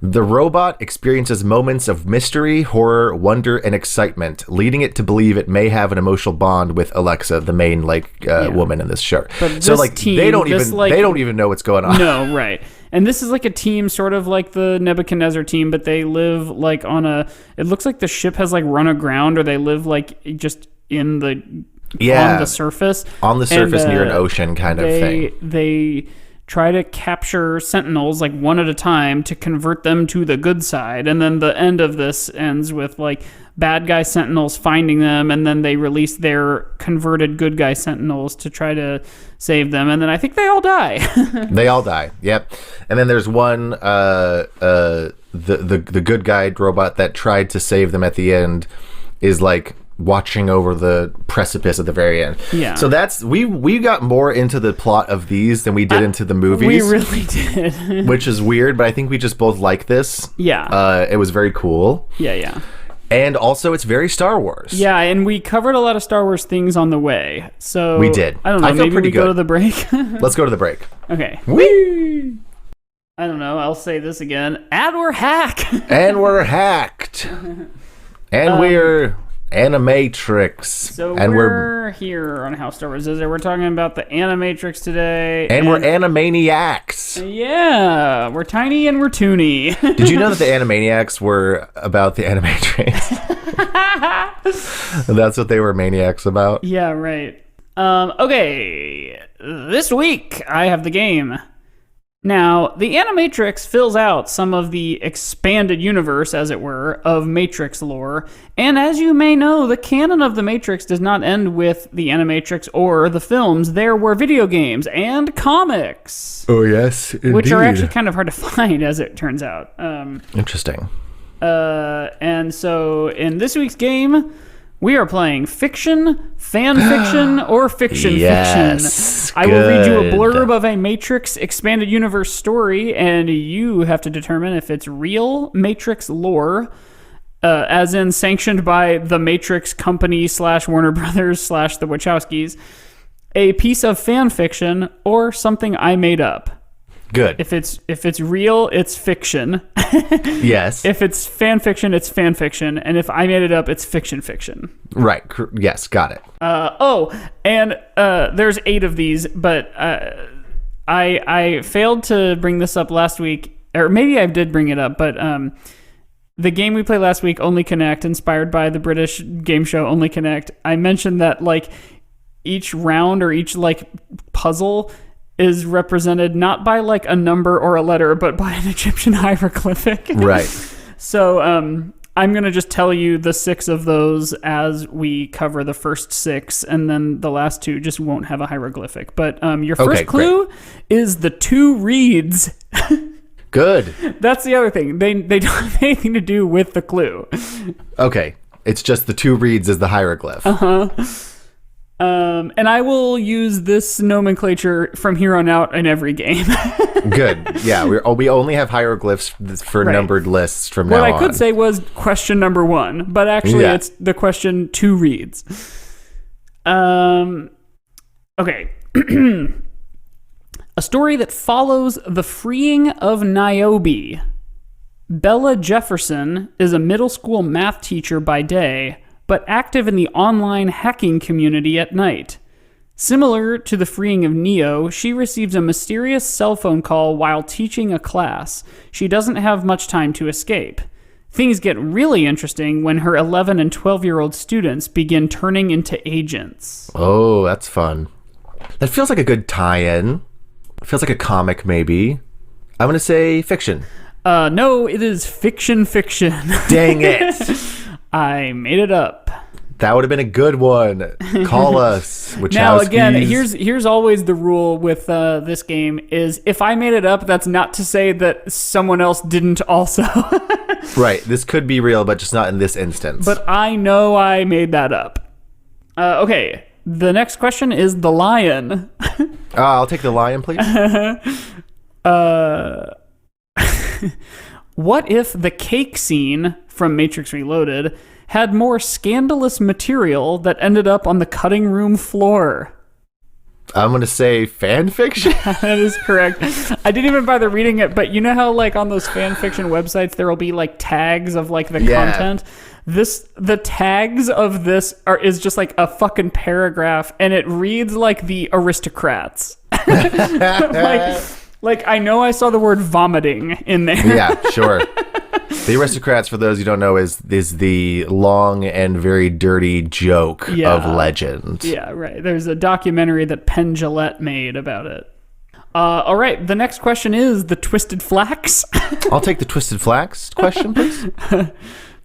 the robot experiences moments of mystery, horror, wonder, and excitement, leading it to believe it may have an emotional bond with Alexa, the main woman in this show. But so this team, they don't even know what's going on. No, right. And this is a team sort of like the Nebuchadnezzar team, but they live on it looks like the ship has run aground, or they live just in the on the surface. On the surface near an ocean kind of thing. They try to capture sentinels one at a time to convert them to the good side, and then the end of this ends with bad guy sentinels finding them, and then they release their converted good guy sentinels to try to save them, and then I think they all die. They all die. Yep. And then there's one the good guy robot that tried to save them at the end is watching over the precipice at the very end. Yeah. So that's we got more into the plot of these than we did into the movies. We really did. Which is weird, but I think we just both like this. Yeah. It was very cool. Yeah. And also, it's very Star Wars. Yeah, and we covered a lot of Star Wars things on the way. So we did. I don't know. Maybe we go to the break. Let's go to the break. Okay. Whee! I don't know. I'll say this again. And we're hacked. And we're hacked. And we're Animatrix. So we're here on How Star Wars Is It. We're talking about the Animatrix today. And we're Animaniacs. Yeah. We're tiny and we're toony. Did you know that the Animaniacs were about the Animatrix? That's what they were maniacs about? Yeah, right. Okay. This week, I have the game Now, the Animatrix fills out some of the expanded universe, as it were, of Matrix lore. And as you may know, the canon of the Matrix does not end with the Animatrix or the films. There were video games and comics. Oh, yes, indeed. Which are actually kind of hard to find, as it turns out. Interesting. And so, in this week's game, we are playing fiction, fan fiction, or fiction Yes, fiction. I will read you a good. blurb of a Matrix expanded universe story, and you have to determine if it's real Matrix lore, as in sanctioned by the Matrix company / Warner Brothers / the Wachowskis, a piece of fan fiction, or something I made up. Good. If it's real, it's fiction. Yes. If it's fan fiction, it's fan fiction, and if I made it up, it's fiction fiction. Right. Yes, got it. And there's 8 of these, but I failed to bring this up last week, or maybe I did bring it up, but the game we played last week, Only Connect, inspired by the British game show Only Connect, I mentioned that like each round or each like puzzle is represented not by like a number or a letter, but by an Egyptian hieroglyphic. Right. So I'm going to just tell you the 6 of those as we cover the first 6, and then the last 2 just won't have a hieroglyphic. But your first clue is the 2 reeds. Good. That's the other thing. They don't have anything to do with the clue. Okay. It's just the 2 reeds as the hieroglyph. And I will use this nomenclature from here on out in every game. Good. Yeah, we only have hieroglyphs for numbered lists from now on. What I could say was question number 1, but actually it's the question 2 reads. Okay. A story that follows the freeing of Niobe. Bella Jefferson is a middle school math teacher by day, but active in the online hacking community at night. Similar to the freeing of Neo, she receives a mysterious cell phone call while teaching a class. She doesn't have much time to escape. Things get really interesting when her 11 and 12-year-old students begin turning into agents. Oh, that's fun. That feels like a good tie-in. It feels like a comic, maybe. I'm going to say fiction. No, it is fiction. Dang it. I made it up. That would have been a good one. Call us, Wachowskis. Now, again, here's always the rule with this game is if I made it up, that's not to say that someone else didn't also. Right. This could be real, but just not in this instance. But I know I made that up. Okay. The next question is the lion. I'll take the lion, please. What if the cake scene from Matrix Reloaded had more scandalous material that ended up on the cutting room floor? I'm going to say fan fiction. That is correct. I didn't even bother reading it, but you know how like on those fan fiction websites there will be like tags of like the content? The tags of this is just like a fucking paragraph, and it reads like the aristocrats. Like I know I saw the word vomiting in there. Yeah, sure. The Aristocrats, for those who don't know, is the long and very dirty joke of legend. Yeah, right. There's a documentary that Penn Jillette made about it. All right, the next question is the Twisted Flax. I'll take the Twisted Flax question, please.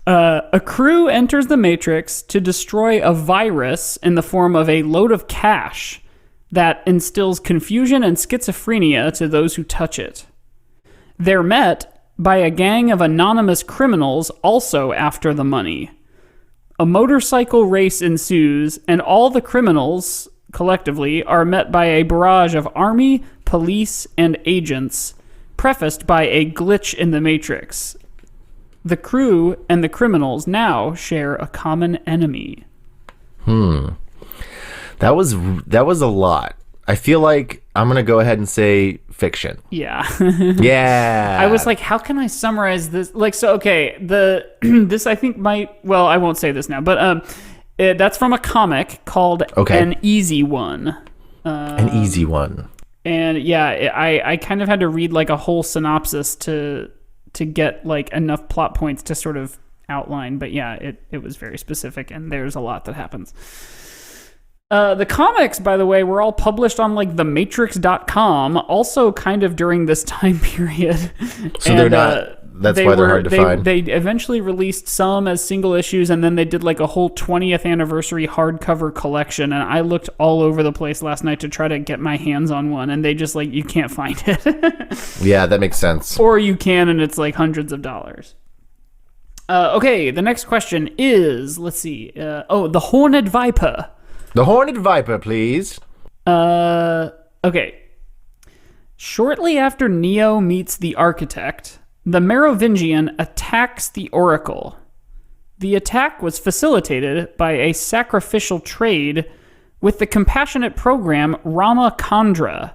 A crew enters the Matrix to destroy a virus in the form of a load of cash that instills confusion and schizophrenia to those who touch it. They're met by a gang of anonymous criminals also after the money. A motorcycle race ensues, and all the criminals, collectively, are met by a barrage of army, police, and agents, prefaced by a glitch in the Matrix. The crew and the criminals now share a common enemy. That was a lot. I feel like I'm going to go ahead and say fiction. Yeah. Yeah. I was like, how can I summarize this? Like, so, okay, this I think well, I won't say this now, but that's from a comic called An Easy One. An Easy One. And yeah, I kind of had to read like a whole synopsis to get like enough plot points to sort of outline. But yeah, it was very specific, and there's a lot that happens. The comics, by the way, were all published on like thematrix.com, also kind of during this time period. So they're not. That's why they're hard to find. They eventually released some as single issues, and then they did like a whole 20th anniversary hardcover collection. And I looked all over the place last night to try to get my hands on one, and they just like, you can't find it. Yeah, that makes sense. Or you can, and it's like hundreds of dollars. Okay, the next question is, let's see. The Horned Viper. The Horned Viper, please. Okay. Shortly after Neo meets the Architect, the Merovingian attacks the Oracle. The attack was facilitated by a sacrificial trade with the compassionate program Rama Kandra.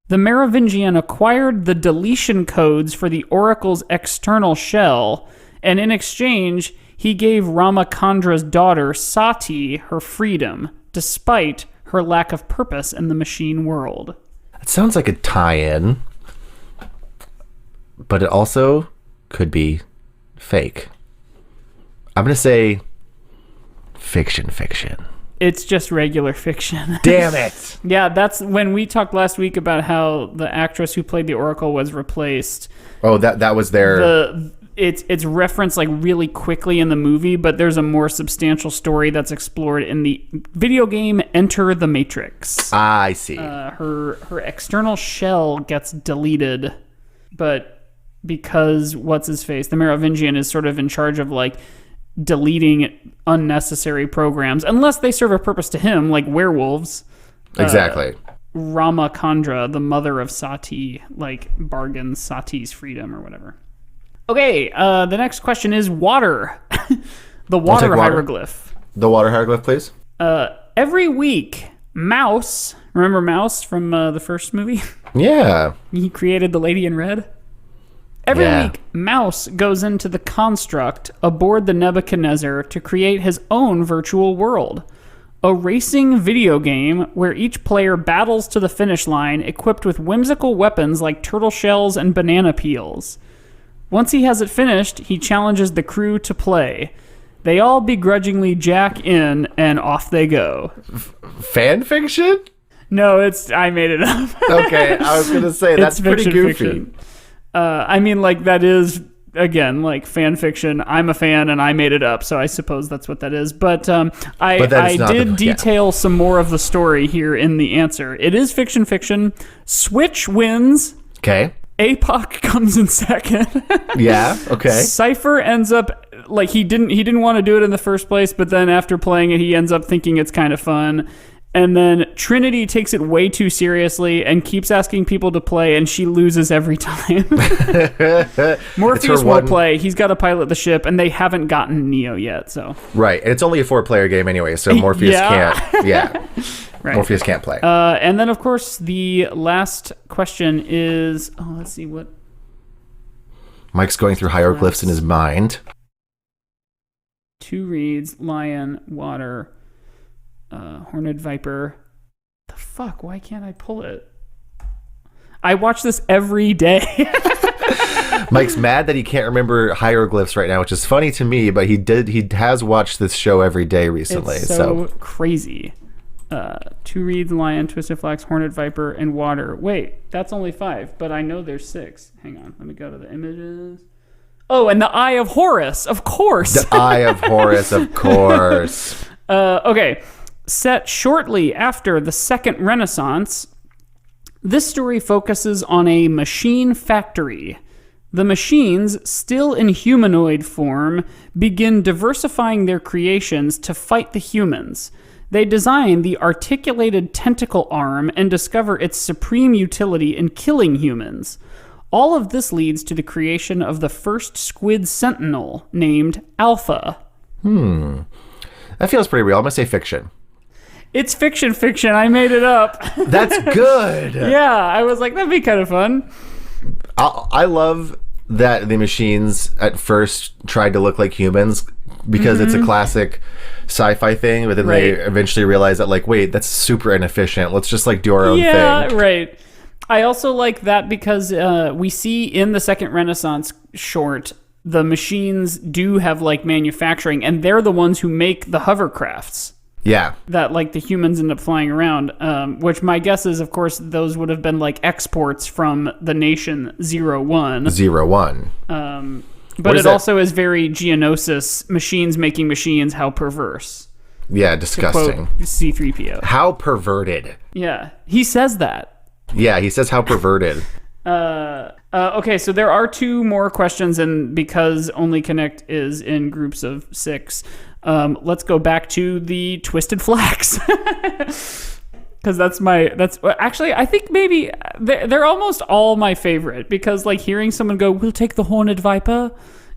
The Merovingian acquired the deletion codes for the Oracle's external shell, and in exchange, he gave Ramakandra's daughter, Sati, her freedom, despite her lack of purpose in the machine world. It sounds like a tie-in, but it also could be fake. I'm going to say fiction. It's just regular fiction. Damn it! Yeah, that's when we talked last week about how the actress who played the Oracle was replaced. Oh, that was their... It's referenced like really quickly in the movie, but there's a more substantial story that's explored in the video game Enter the Matrix. I see. Her external shell gets deleted, but because what's his face, the Merovingian, is sort of in charge of like deleting unnecessary programs, unless they serve a purpose to him, like werewolves. Exactly. Rama Kandra, the mother of Sati, like bargains Sati's freedom or whatever. Okay, the next question is water. The water hieroglyph. The water hieroglyph, please. Every week, Mouse, remember Mouse from the first movie? Yeah. He created the Lady in Red. Every week, Mouse goes into the construct aboard the Nebuchadnezzar to create his own virtual world. A racing video game where each player battles to the finish line equipped with whimsical weapons like turtle shells and banana peels. Once he has it finished, he challenges the crew to play. They all begrudgingly jack in, and off they go. Fan fiction? No, I made it up. Okay, I was going to say, that's pretty goofy. Fiction. I mean, like, that is, again, like, fan fiction. I'm a fan, and I made it up, so I suppose that's what that is. But I did detail some more of the story here in the answer. It is fiction. Switch wins. Okay. APOC comes in second. Yeah, okay. Cypher ends up, like, he didn't want to do it in the first place, but then after playing it, he ends up thinking it's kind of fun. And then Trinity takes it way too seriously and keeps asking people to play, and she loses every time. Morpheus won't play. He's got to pilot the ship, and they haven't gotten Neo yet. So right, and it's only a 4-player game anyway, so Morpheus can't. Yeah, right. Morpheus can't play. And then, of course, the last question is... Oh, let's see what... Mike's going through hieroglyphs in his mind. 2 reeds, lion, water... Horned Viper. The fuck? Why can't I pull it? I watch this every day. Mike's mad that he can't remember hieroglyphs right now, which is funny to me, but he has watched this show every day recently. It's so crazy. 2 reeds, lion, twisted flax, horned viper, and water. Wait, that's only 5, but I know there's 6. Hang on, let me go to the images. Oh, and the Eye of Horus, of course. The Eye of Horus, of course. Okay. Set shortly after the Second Renaissance, this story focuses on a machine factory. The machines, still in humanoid form, begin diversifying their creations to fight the humans. They design the articulated tentacle arm and discover its supreme utility in killing humans. All of this leads to the creation of the first squid sentinel, named Alpha. That feels pretty real. I'm going to say fiction. It's fiction. I made it up. That's good. Yeah, I was like, that'd be kind of fun. I love that the machines at first tried to look like humans because it's a classic sci-fi thing, but then they eventually realize that, like, wait, that's super inefficient. Let's just, like, do our own thing. Yeah, right. I also like that because we see in the Second Renaissance short, the machines do have, like, manufacturing, and they're the ones who make the hovercrafts. Yeah. that like the humans end up flying around, which my guess is, of course, those would have been like exports from the nation 01. 01. But it also is very Geonosis, machines making machines, how perverse. Yeah, To disgusting. quote C-3PO. How perverted. Yeah, he says that. Yeah, he says how perverted. Okay, so there are 2 more questions, and because Only Connect is in groups of 6, let's go back to the Twisted Flax. Because actually, I think maybe they're almost all my favorite, because like hearing someone go, "We'll take the Horned Viper,"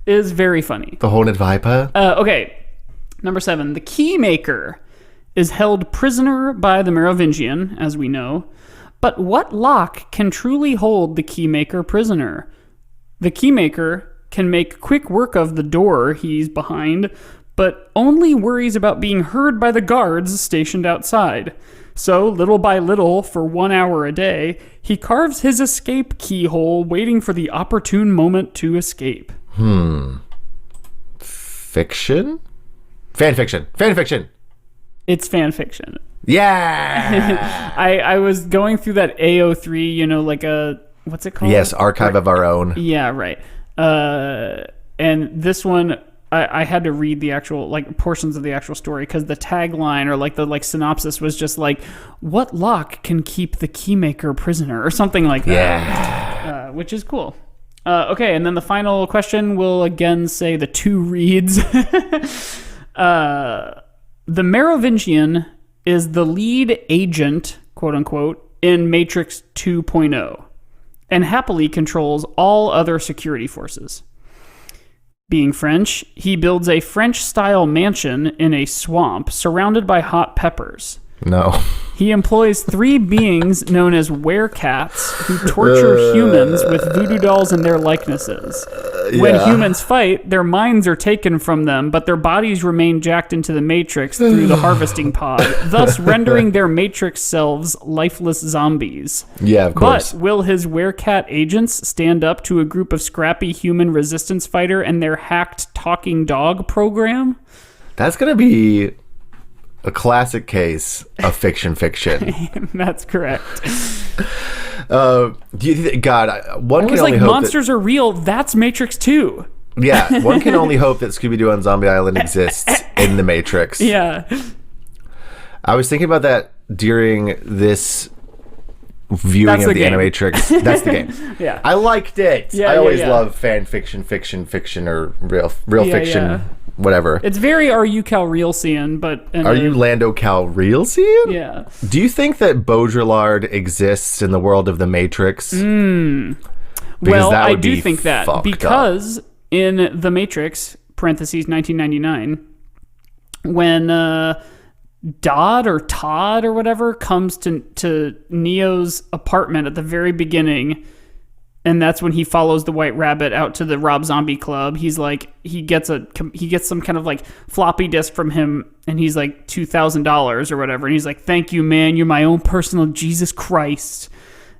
is very funny. The Horned Viper? Okay, number 7. The Keymaker is held prisoner by the Merovingian, as we know. But what lock can truly hold the Keymaker prisoner? The Keymaker can make quick work of the door he's behind, but only worries about being heard by the guards stationed outside. So, little by little, for 1 hour a day, he carves his escape keyhole, waiting for the opportune moment to escape. Fiction? Fan fiction. Fan fiction. It's fan fiction. Yeah. I was going through that AO3, you know, like a, what's it called? Yes, archive of our own. Yeah, right. And this one, I had to read the actual, like, portions of the actual story, because the tagline or like the like synopsis was just like, "What lock can keep the Keymaker prisoner?" or something like that. Yeah. Which is cool. Okay, and then the final question will again say the 2 reads. The Merovingian is the lead agent, quote unquote, in Matrix 2.0, and happily controls all other security forces. Being French, he builds a French-style mansion in a swamp surrounded by hot peppers. No. He employs 3 beings known as werecats who torture humans with voodoo dolls and their likenesses. When humans fight, their minds are taken from them, but their bodies remain jacked into the Matrix through the harvesting pod, thus rendering their Matrix selves lifeless zombies. Yeah, of course. But will his werecat agents stand up to a group of scrappy human resistance fighter and their hacked talking dog program? That's going to be a classic case of fiction. That's correct. Do you think, God, one I can was only like, hope monsters are real. That's Matrix 2. Yeah, one can only hope that Scooby-Doo on Zombie Island exists in the Matrix. Yeah. I was thinking about that during this viewing That's of the the game. Animatrix. That's the game. Yeah. I liked it. Yeah, I always yeah. love fan fiction, or real Yeah, fiction, yeah. whatever. It's very Are You Calrissian, but... Are you Lando Calrissian? Yeah. Do you think that Baudrillard exists in the world of the Matrix? Well, that I would do be think that. fucked Because in The Matrix, parentheses 1999, when Dodd or Todd or whatever comes to Neo's apartment at the very beginning, and that's when he follows the White Rabbit out to the Rob Zombie Club. He's like, he gets some kind of like floppy disk from him, and he's like $2,000 or whatever, and he's like, "Thank you, man. You're my own personal Jesus Christ."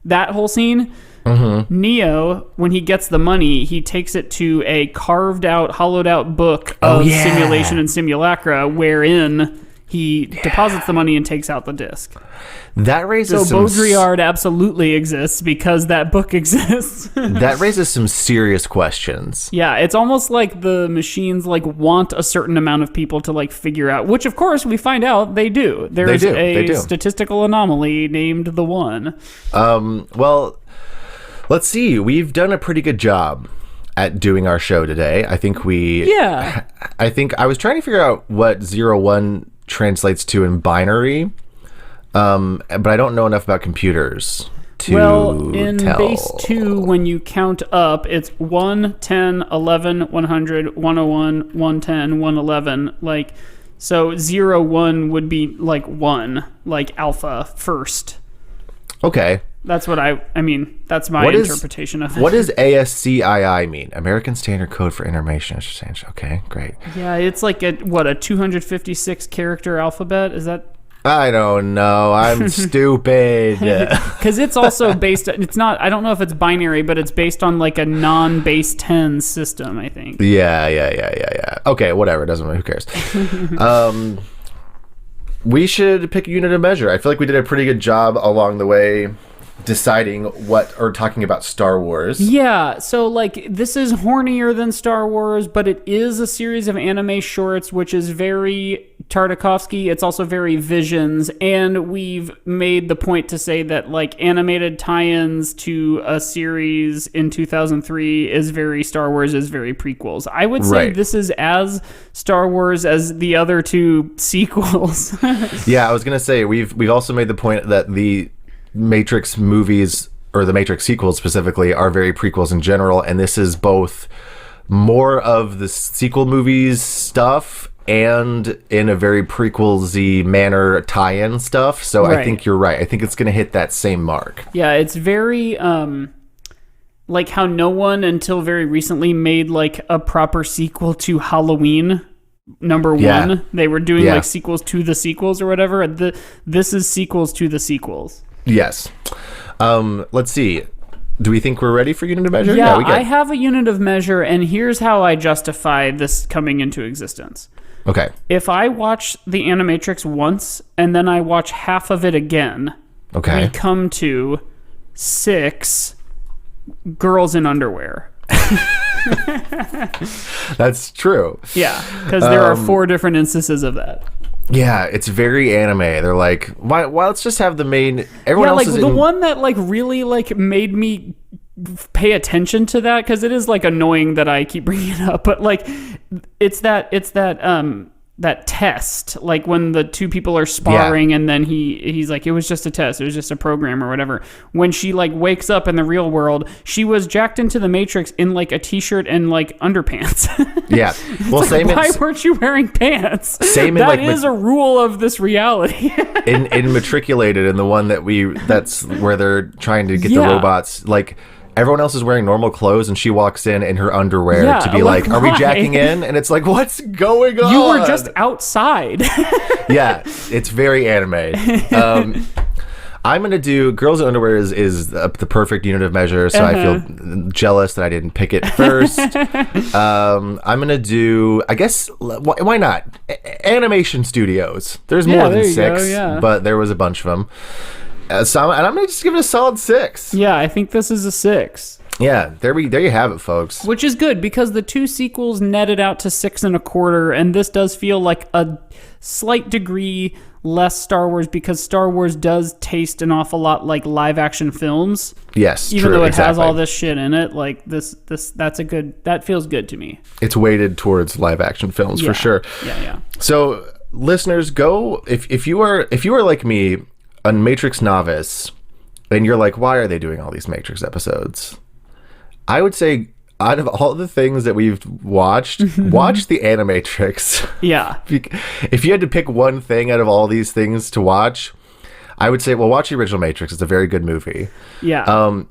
That whole scene. Mm-hmm. Neo, when he gets the money, he takes it to a carved out, hollowed out book of simulation and simulacra, wherein he deposits the money and takes out the disc. That raises So Baudrillard absolutely exists because that book exists. that raises some serious questions. Yeah, it's almost like the machines like want a certain amount of people to like figure out, which of course we find out they do. There's They do. Statistical anomaly named the One. Well, let's see. We've done a pretty good job at doing our show today. I think I was trying to figure out what 01 translates to in binary, but I don't know enough about computers to in tell. base 2, when you count up, it's 1, 10, 11, 100, 101, 110, 111. Like, so 01 would be like 1, like alpha first. Okay. That's what I mean, that's my interpretation of it. What does ASCII mean? American Standard Code for Information Exchange. Okay, great. Yeah, it's like a 256 character alphabet. Is that? I don't know. I'm stupid. Because it's also based. It's not. I don't know if it's binary, but it's based on like a non-base 10 system, I think. Yeah. Okay, whatever. It doesn't matter. Who cares? we should pick a unit of measure. I feel like we did a pretty good job along the way deciding what, or talking about Star Wars. Yeah, so like this is hornier than Star Wars, but it is a series of anime shorts, which is very Tartakovsky. It's also very Visions, and we've made the point to say that like animated tie-ins to a series in 2003 is very Star Wars, is very prequels. I would say this is as Star Wars as the other two sequels. Yeah, I was gonna say we've also made the point that the Matrix movies, or the Matrix sequels specifically, are very prequels in general, and this is both more of the sequel movies stuff and in a very prequel-y manner tie-in stuff. So I think you're right. I think it's going to hit that same mark. Yeah, it's very like how no one until very recently made like a proper sequel to Halloween #1. They were doing like sequels to the sequels or whatever. This is sequels to the sequels. Yes. Let's see. Do we think we're ready for unit of measure? Yeah, we I have a unit of measure, and here's how I justify this coming into existence. Okay. If I watch the Animatrix once, and then I watch half of it again, we come to 6 girls in underwear. That's true. Yeah, because there are 4 different instances of that. Yeah, it's very anime. They're like, why let's just have the main... Everyone else like is the one that like really like made me pay attention to that, because it is like annoying that I keep bringing it up, but like it's that test, like when the two people are sparring and then he's like, it was just a test, it was just a program or whatever. When she like wakes up in the real world, she was jacked into the Matrix in like a t-shirt and like underpants. Yeah. Well, like, why weren't you wearing pants? Same in that is a rule of this reality. in Matriculated, and the one that's where they're trying to get the robots, like everyone else is wearing normal clothes, and she walks in her underwear to be like, are we jacking in? And it's like, what's going on? You were just outside. Yeah, it's very anime. I'm going to do girls in underwear is the perfect unit of measure, so I feel jealous that I didn't pick it first. I'm going to do, I guess, why not? Animation studios. There's more than 6, but there was a bunch of them. And I'm going to just give it a solid 6. Yeah, I think this is a 6. Yeah, there you have it, folks. Which is good, because the 2 sequels netted out to 6 1/4, and this does feel like a slight degree less Star Wars, because Star Wars does taste an awful lot like live action films. Yes, even though it has all this shit in it, like that feels good to me. It's weighted towards live action films for sure. Yeah. So listeners, go if you are like me, a Matrix novice, and you're like, why are they doing all these Matrix episodes? I would say, out of all the things that we've watched, watch the Animatrix. Yeah. If you had to pick one thing out of all these things to watch, I would say, well, watch the original Matrix. It's a very good movie. Yeah.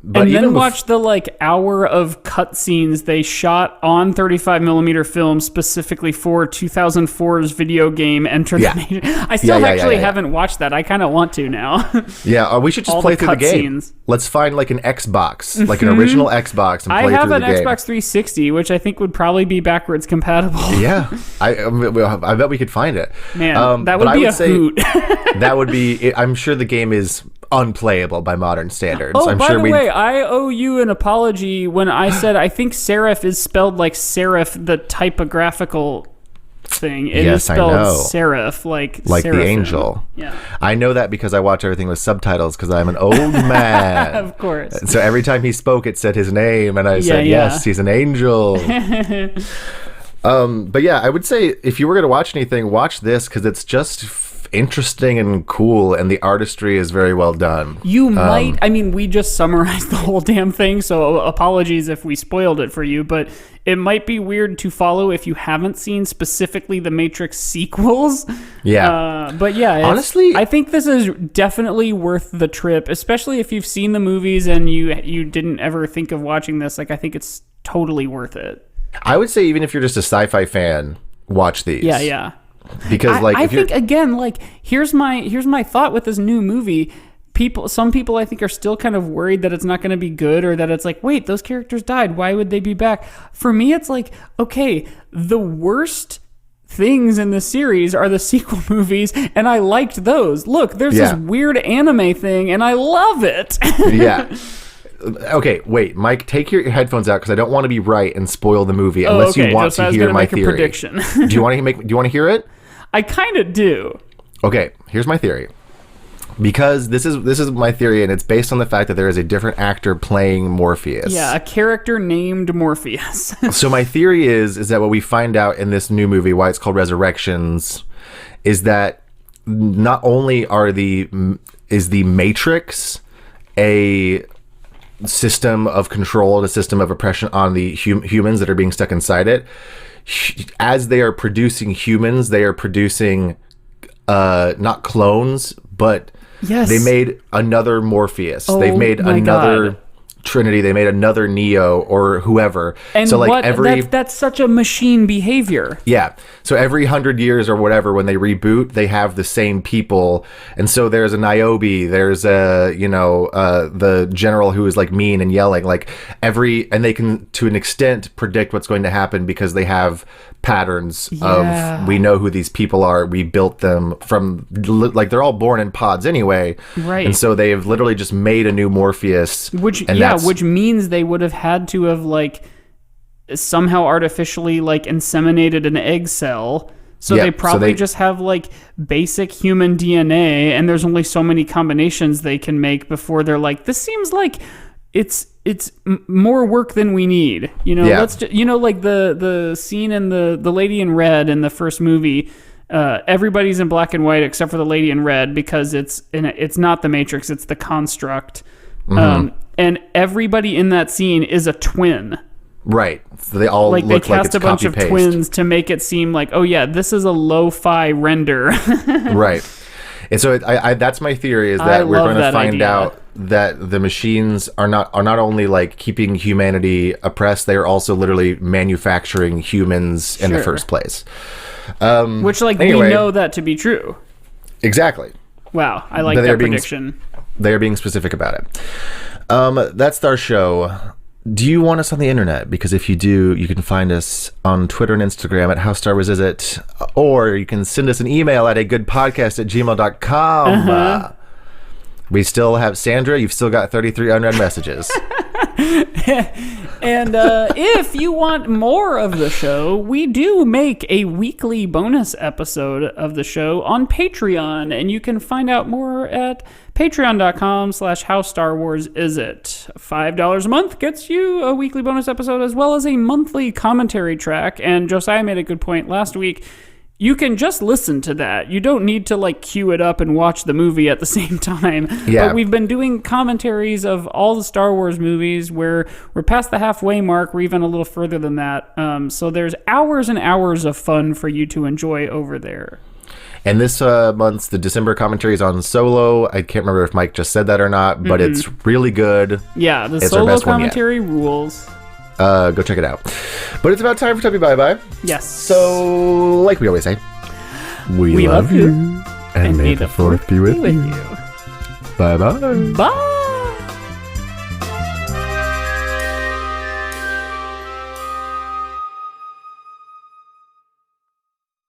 But and then watch the like hour of cutscenes they shot on 35mm film specifically for 2004's video game Enter the Matrix. I still haven't watched that. I kind of want to now. Yeah, we should just play through the game. Let's find like an Xbox, like an original Xbox, and play through the game. I have an Xbox 360, which I think would probably be backwards compatible. Yeah, I bet we could find it. Man, that would be a hoot. That would be. I'm sure the game is unplayable by modern standards. Oh, by the way, I owe you an apology when I said I think serif is spelled like serif, the typographical thing. It is spelled serif, like the angel. Yeah, I know that because I watch everything with subtitles because I'm an old man. Of course. So every time he spoke, it said his name, and I said, yes, he's an angel. But yeah, I would say if you were going to watch anything, watch this, because it's just interesting and cool, and the artistry is very well done. You might, I mean, we just summarized the whole damn thing, so apologies if we spoiled it for you, but it might be weird to follow if you haven't seen specifically the Matrix sequels. Yeah. But yeah, honestly, I think this is definitely worth the trip, especially if you've seen the movies and you didn't ever think of watching this. Like, I think it's totally worth it. I would say even if you're just a sci-fi fan, watch these. Yeah. Because I think again, like here's my thought with this new movie. Some people I think are still kind of worried that it's not going to be good, or that it's like, wait, those characters died, why would they be back? For me, it's like, okay, the worst things in the series are the sequel movies, and I liked those. Look, there's this weird anime thing, and I love it. Yeah. Okay, wait, Mike, take your headphones out because I don't want to be right and spoil the movie unless you want to hear my theory. Prediction. Do you want to hear it? I kind of do. Okay, here's my theory. Because this is my theory, and it's based on the fact that there is a different actor playing Morpheus. Yeah, a character named Morpheus. So my theory is that what we find out in this new movie, why it's called Resurrections, is that not only is the Matrix a system of control and a system of oppression on the humans that are being stuck inside it, as they are producing humans, they are producing not clones, but they made another Morpheus. They've made another Trinity. They made another Neo or whoever. And so like that's such a machine behavior. Yeah. So every 100 years or whatever, when they reboot, they have the same people. And so there's a Niobe, there's a, the general who is like mean and yelling, like and they can to an extent predict what's going to happen because they have patterns of, we know who these people are. We built them from, like, they're all born in pods anyway. Right. And so they've literally just made a new Morpheus. Which means they would have had to have, like, somehow artificially, like, inseminated an egg cell. So they probably just have, like, basic human DNA, and there's only so many combinations they can make before they're like, this seems like it's more work than we need. Let's just, like the scene in the Lady in Red in the first movie, everybody's in black and white except for the Lady in Red because it's not the Matrix, it's the construct. Mm-hmm. And everybody in that scene is a twin. Right. So they all look like it's cast a bunch of copy-paste. twins to make it seem like, oh yeah, this is a lo-fi render. Right. And so that's my theory, is that we're going to find out that the machines are not only like keeping humanity oppressed, they are also literally manufacturing humans in the first place. Which, like, we know that to be true. Exactly. Wow, I like that prediction. They are being specific about it. That's our show. Do you want us on the internet? Because if you do, you can find us on Twitter and Instagram at How Star Wars Is It? Or you can send us an email at agoodpodcast@gmail.com. We still have Sandra. You've still got 33 unread messages. And if you want more of the show, we do make a weekly bonus episode of the show on Patreon, and you can find out more at patreon.com/howstarwarsisit. $5 a month gets you a weekly bonus episode as well as a monthly commentary track. And Josiah made a good point last week. You can just listen to that. You don't need to, like, queue it up and watch the movie at the same time. Yeah. But we've been doing commentaries of all the Star Wars movies where we're past the halfway mark. We're even a little further than that. So there's hours and hours of fun for you to enjoy over there. And this month's, the December commentary is on Solo. I can't remember if Mike just said that or not, but it's really good. Yeah, the Solo commentary rules. Go check it out. But it's about time for Tubby Bye-Bye. Yes. So, like we always say, we love you. And may the 4th be with you. Bye-bye. Bye.